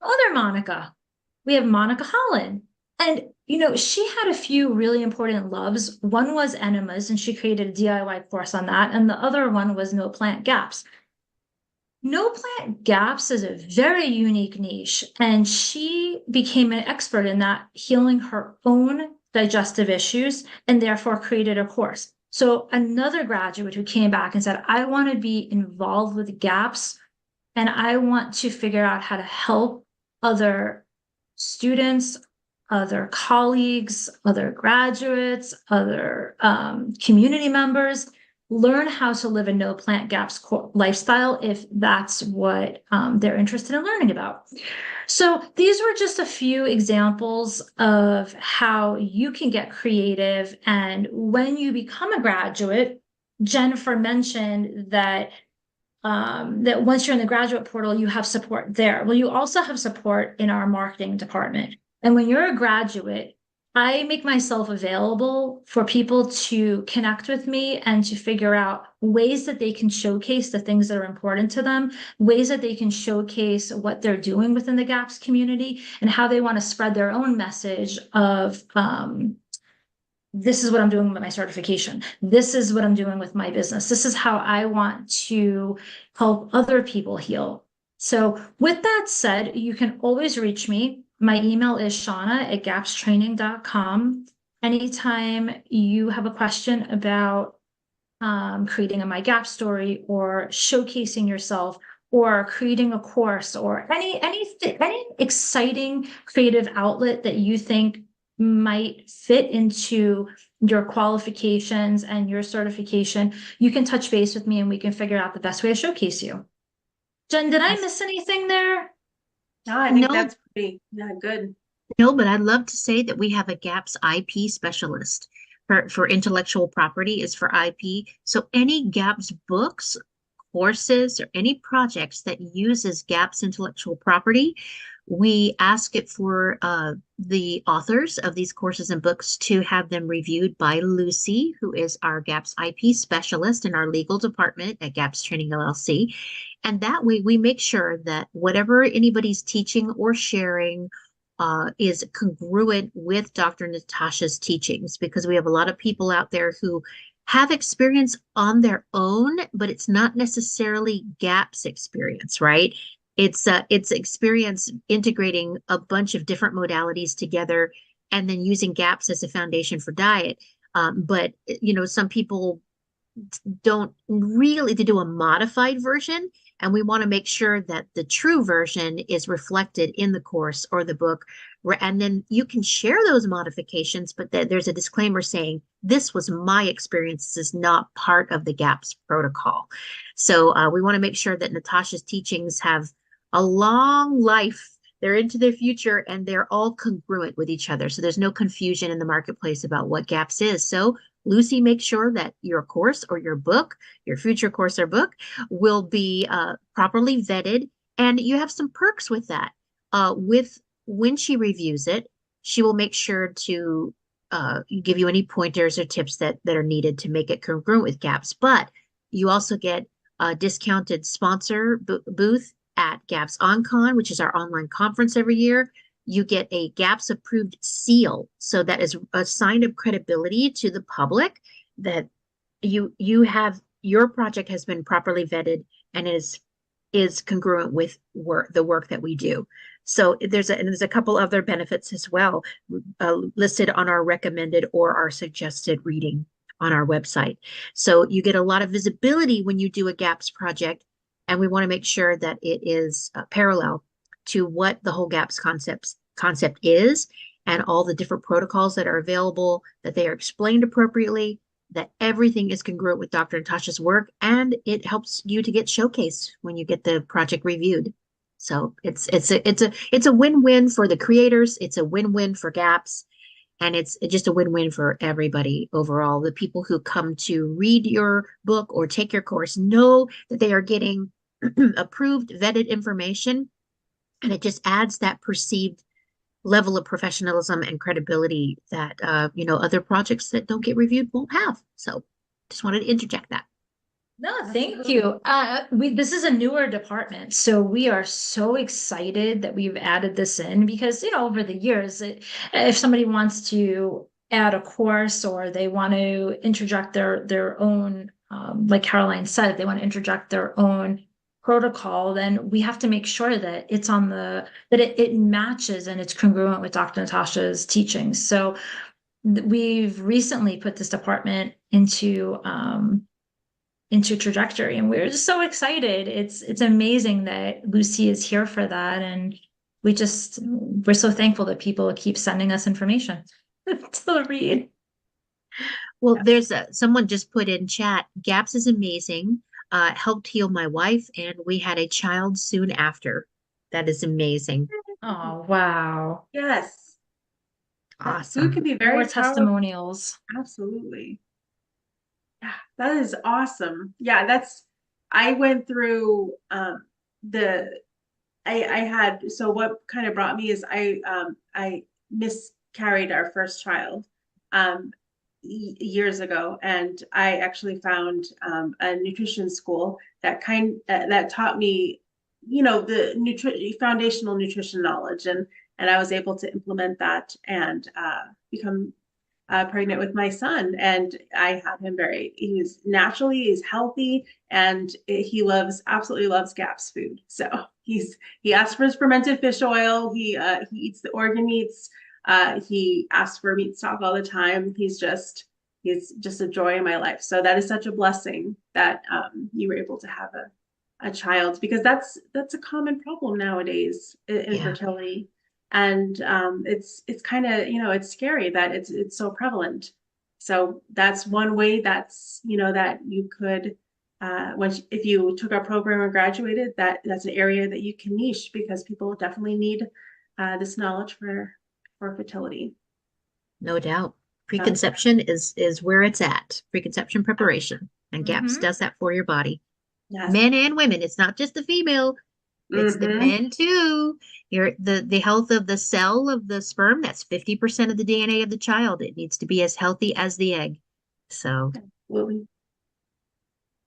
other Monica. We have Monica Holland. And, she had a few really important loves. One was enemas, and she created a DIY course on that. And the other one was no plant gaps. No plant gaps is a very unique niche. And she became an expert in that, healing her own digestive issues, and therefore created a course. So another graduate who came back and said, I want to be involved with gaps and I want to figure out how to help other students, other colleagues, other graduates, other community members learn how to live a no plant gaps lifestyle if that's what they're interested in learning about. So these were just a few examples of how you can get creative. And when you become a graduate, Jennifer mentioned that that once you're in the graduate portal, you have support there. Well, you also have support in our marketing department. And when you're a graduate, I make myself available for people to connect with me and to figure out ways that they can showcase the things that are important to them, ways that they can showcase what they're doing within the GAPS community, and how they want to spread their own message of this is what I'm doing with my certification. This is what I'm doing with my business. This is how I want to help other people heal. So with that said, you can always reach me. My email is shauna@gapstraining.com. Anytime you have a question about creating a My Gap story or showcasing yourself or creating a course or any exciting creative outlet that you think might fit into your qualifications and your certification, you can touch base with me and we can figure out the best way to showcase you. Jen, did I miss anything there? No, I think that's pretty good. No, but I'd love to say that we have a GAPS IP specialist for intellectual property is for IP. So any GAPS books, courses, or any projects that uses GAPS intellectual property, we ask it for the authors of these courses and books to have them reviewed by Lucy, who is our GAPS IP specialist in our legal department at GAPS Training LLC. And that way we make sure that whatever anybody's teaching or sharing is congruent with Dr. Natasha's teachings, because we have a lot of people out there who have experience on their own, but it's not necessarily GAPS experience, right? It's experience integrating a bunch of different modalities together and then using GAPS as a foundation for diet. But some people don't really to do a modified version, and we want to make sure that the true version is reflected in the course or the book, and then you can share those modifications, but there's a disclaimer saying this was my experience. This is not part of the GAPS protocol. So we want to make sure that Natasha's teachings have a long life. They're into their future, and they're all congruent with each other, so there's no confusion in the marketplace about what GAPS is. So Lucy makes sure that your course or your book, your future course or book, will be properly vetted, and you have some perks with that. With when she reviews it, she will make sure to give you any pointers or tips that are needed to make it congruent with GAPS. But you also get a discounted sponsor booth at GAPS OnCon, which is our online conference every year. You get a GAPS approved seal. So that is a sign of credibility to the public that you have your project has been properly vetted and is congruent with the work that we do. So there's a couple other benefits as well listed on our recommended or our suggested reading on our website. So you get a lot of visibility when you do a GAPS project, and we want to make sure that it is parallel to what the whole GAPS concept is, and all the different protocols that are available, that they are explained appropriately, that everything is congruent with Dr. Natasha's work, and it helps you to get showcased when you get the project reviewed. So it's a win-win for the creators, it's a win-win for GAPS, and it's just a win-win for everybody overall. The people who come to read your book or take your course know that they are getting approved, vetted information, and it just adds that perceived level of professionalism and credibility that other projects that don't get reviewed won't have. So just wanted to interject that. No, thank you. This is a newer department, so we are so excited that we've added this in because, over the years, if somebody wants to add a course or they want to interject their own, like Caroline said, if they want to interject their own protocol, then we have to make sure that it's that it matches and it's congruent with Dr. Natasha's teachings. So we've recently put this department into trajectory, and we're just so excited. It's amazing that Lucy is here for that, and we're so thankful that people keep sending us information to read. Well, there's someone just put in chat, GAPS is amazing. Helped heal my wife, and we had a child soon after. That is amazing. Oh, wow. Yes. Awesome. Food can be very More powerful. testimonials. Absolutely. Yeah, that is awesome. Yeah, I went through so what kind of brought me is I miscarried our first child years ago, and I actually found a nutrition school that taught me, the foundational nutrition knowledge, and I was able to implement that and become pregnant with my son. And I have him he's healthy, and he absolutely loves GAPS food. So he asks for his fermented fish oil. He eats the organ meats. He asks for meat stock all the time. He's just a joy in my life. So that is such a blessing that you were able to have a child, because that's a common problem nowadays, infertility. And it's kind of, it's scary that it's so prevalent. So that's one way that you could, if you took our program and graduated, that's an area that you can niche, because people definitely need this knowledge for fertility. No doubt. Preconception is where it's at. Preconception preparation, and GAPS does that for your body. Yes. Men and women. It's not just the female. It's the men too. The health of the cell of the sperm, that's 50% of the DNA of the child. It needs to be as healthy as the egg. So, absolutely.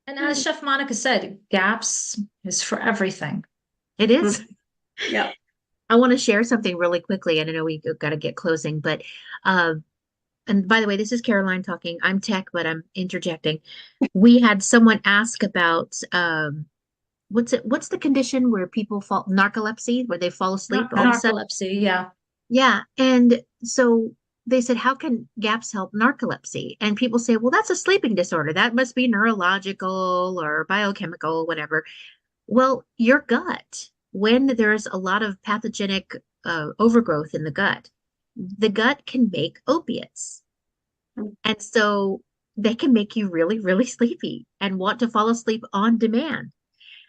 And as Chef Monica said, GAPS is for everything. It is. Yeah. I want to share something really quickly, and I know we got to get closing, but and by the way, this is Caroline talking. I'm tech, but I'm interjecting. We had someone ask about what's the condition where people fall, narcolepsy, where they fall asleep? Narcolepsy, yeah. Yeah. And so they said, how can GAPS help narcolepsy? And people say, well, that's a sleeping disorder. That must be neurological or biochemical, whatever. Well, your gut, when there's a lot of pathogenic overgrowth in the gut can make opiates. And so they can make you really, really sleepy and want to fall asleep on demand.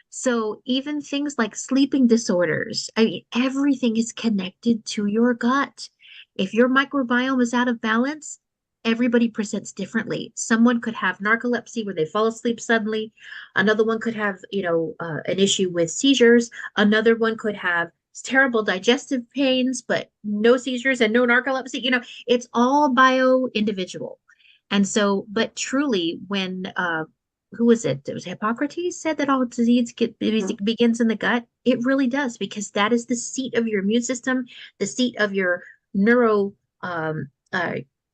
So even things like sleeping disorders, I mean, everything is connected to your gut. If your microbiome is out of balance, everybody presents differently. Someone could have narcolepsy where they fall asleep suddenly. Another one could have, an issue with seizures. Another one could have terrible digestive pains, but no seizures and no narcolepsy. It's all bio individual. And so, but truly, when who was it? It was Hippocrates said that all disease begins in the gut. It really does because that is the seat of your immune system, the seat of your neuro uh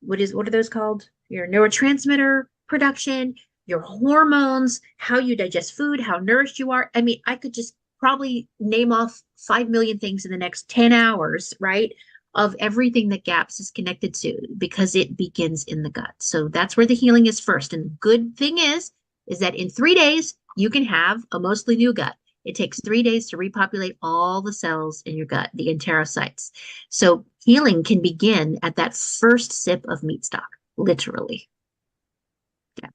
what are those called? Your neurotransmitter production, your hormones, how you digest food, how nourished you are. I mean, I could just probably name off 5 million things in the next 10 hours, right? Of everything that GAPS is connected to because it begins in the gut. So that's where the healing is first. And the good thing is that in 3 days, you can have a mostly new gut. It takes 3 days to repopulate all the cells in your gut, the enterocytes. So healing can begin at that first sip of meat stock, literally. Yeah.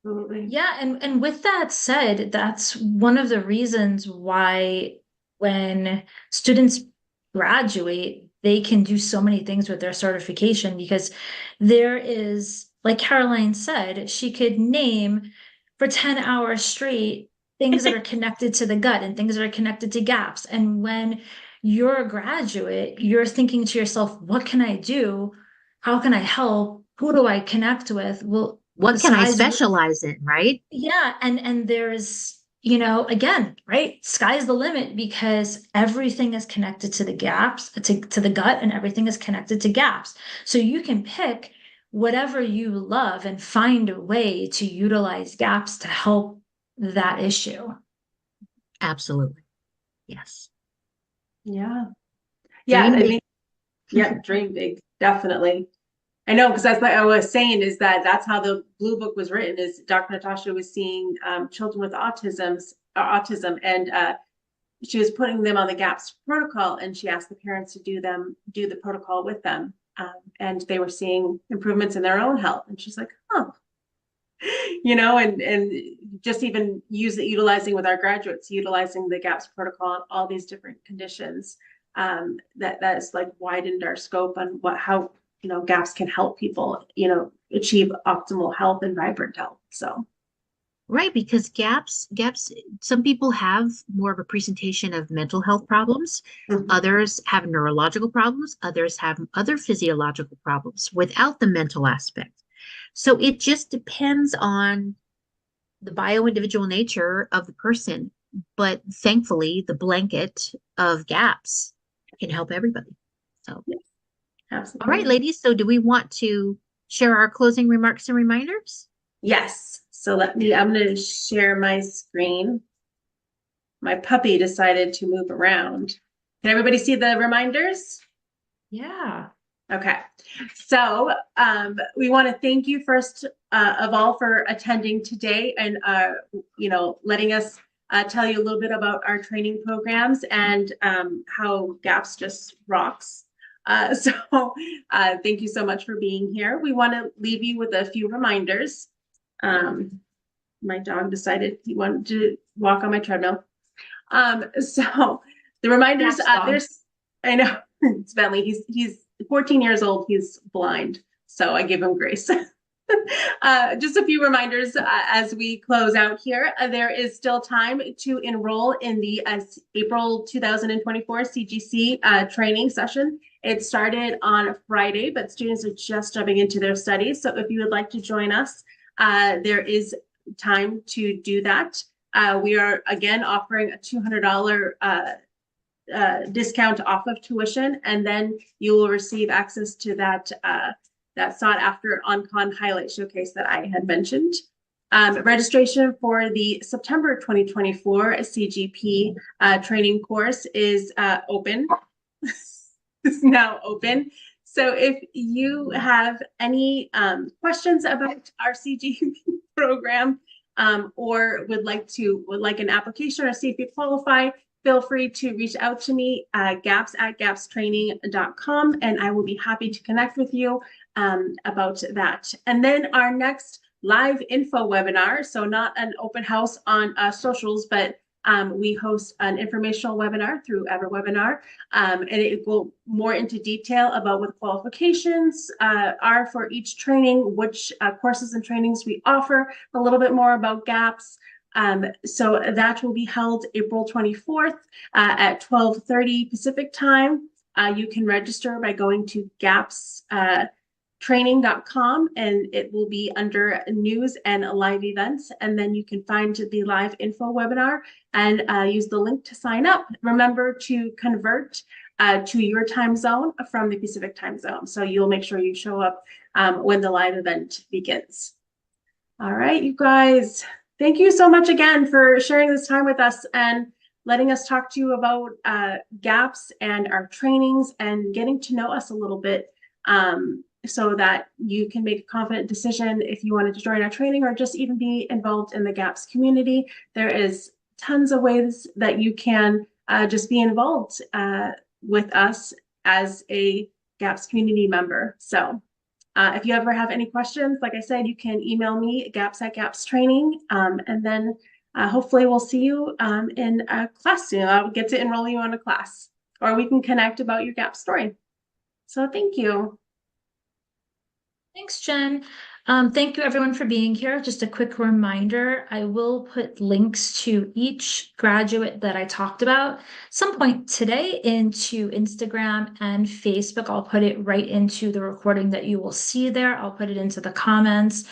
Absolutely. Yeah, and with that said, that's one of the reasons why when students graduate, they can do so many things with their certification because there is, like Caroline said, she could name for 10 hours straight things that are connected to the gut and things that are connected to gaps. And when you're a graduate, you're thinking to yourself, what can I do? How can I help? Who do I connect with? Well, the What can I sky's specialize in, right? yeah, and there's, again, right? Sky's the limit because everything is connected to the gaps, to the gut, and everything is connected to gaps. So you can pick whatever you love and find a way to utilize gaps to help that issue. Absolutely. Yes. Yeah. Yeah. Dream I big. mean, yeah, dream big, definitely. I know, because that's like I was saying is that's how the blue book was written. Is Dr. Natasha was seeing children with autism, and she was putting them on the GAPS protocol, and she asked the parents to do the protocol with them, and they were seeing improvements in their own health. And she's like, oh, and just even utilizing with our graduates, utilizing the GAPS protocol, all these different conditions, that's like widened our scope on how GAPS can help people, achieve optimal health and vibrant health. So Right, because gaps, some people have more of a presentation of mental health problems. Others have neurological problems. Others have other physiological problems without the mental aspect. So it just depends on the bio-individual nature of the person. But thankfully, the blanket of gaps can help everybody. So, yes, all absolutely. right, ladies. So do we want to share our closing remarks and reminders? Yes. So I'm going to share my screen. My puppy decided to move around. Can everybody see the reminders? Yeah. Okay. So we want to thank you first of all for attending today and, letting us tell you a little bit about our training programs and how GAPS just rocks. So thank you so much for being here. We want to leave you with a few reminders. My dog decided he wanted to walk on my treadmill. So the reminders, I know it's Bentley. He's 14 years old. He's blind. So I give him grace. Just a few reminders as we close out here. There is still time to enroll in the April 2024 CGC training session. It started on Friday, but students are just jumping into their studies. So if you would like to join us, there is time to do that. We are again offering a $200 discount off of tuition, and then you will receive access to that sought after on-con highlight showcase that I had mentioned. Registration for the September 2024 CGP training course is open. is now open. So if you have any questions about our CGP program, or would like an application or see if you qualify, feel free to reach out to me at gaps@gapstraining.com, and I will be happy to connect with you about that. And then our next live info webinar, so not an open house on socials, but we host an informational webinar through EverWebinar, and it will more into detail about what qualifications are for each training, which courses and trainings we offer, a little bit more about GAPS. So that will be held April 24th at 12:30 Pacific time. You can register by going to GAPS training.com, and it will be under news and live events. And then you can find the live info webinar and use the link to sign up. Remember to convert to your time zone from the Pacific time zone. So you'll make sure you show up when the live event begins. All right, you guys, thank you so much again for sharing this time with us and letting us talk to you about GAPS and our trainings and getting to know us a little bit, so that you can make a confident decision if you wanted to join our training or just even be involved in the GAPS community. There is tons of ways that you can just be involved with us as a GAPS community member. So if you ever have any questions, like I said, you can email me, gaps@gapstraining, and then hopefully we'll see you in a class soon. I'll get to enroll you in a class, or we can connect about your GAP story. So thank you. Thanks, Jen. Thank you everyone for being here. Just a quick reminder, I will put links to each graduate that I talked about some point today into Instagram and Facebook. I'll put it right into the recording that you will see there. I'll put it into the comments.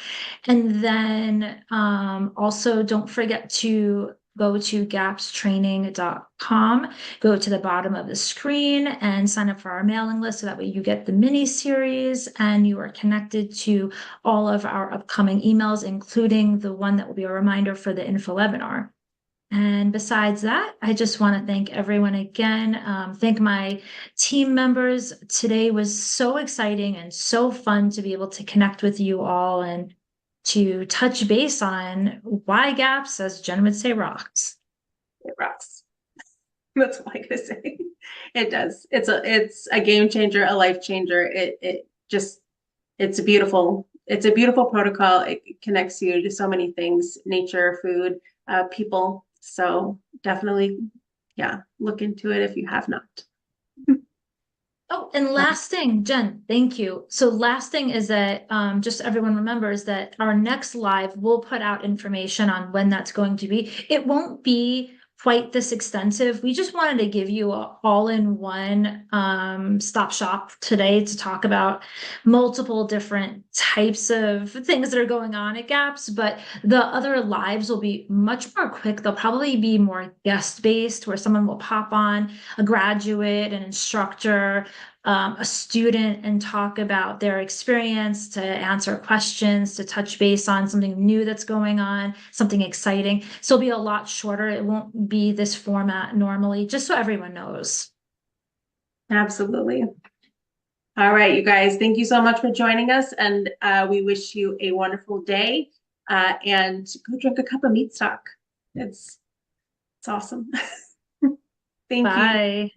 And then also don't forget to go to gapstraining.com, go to the bottom of the screen and sign up for our mailing list so that way you get the mini series and you are connected to all of our upcoming emails, including the one that will be a reminder for the info webinar. And besides that, I just want to thank everyone again. Thank my team members. Today was so exciting and so fun to be able to connect with you all and to touch base on why GAPS, as Jen would say, rocks. It rocks. That's all I gotta say. It does. It's a game changer, a life changer. It's a beautiful protocol. It connects you to so many things: nature, food, people. So definitely, yeah, look into it if you have not. Oh, and last thing, Jen, thank you. So last thing is that just so everyone remembers that our next live, we'll put out information on when that's going to be. It won't be quite this extensive. We just wanted to give you a all-in-one stop shop today to talk about multiple different types of things that are going on at GAPS, but the other lives will be much more quick. They'll probably be more guest-based, where someone will pop on, a graduate, an instructor, a student, and talk about their experience, to answer questions, to touch base on something new that's going on, something exciting. So it'll be a lot shorter. It won't be this format normally, just so everyone knows. Absolutely. All right, you guys, thank you so much for joining us, and we wish you a wonderful day, and go drink a cup of meat stock. It's awesome. Thank you. Bye.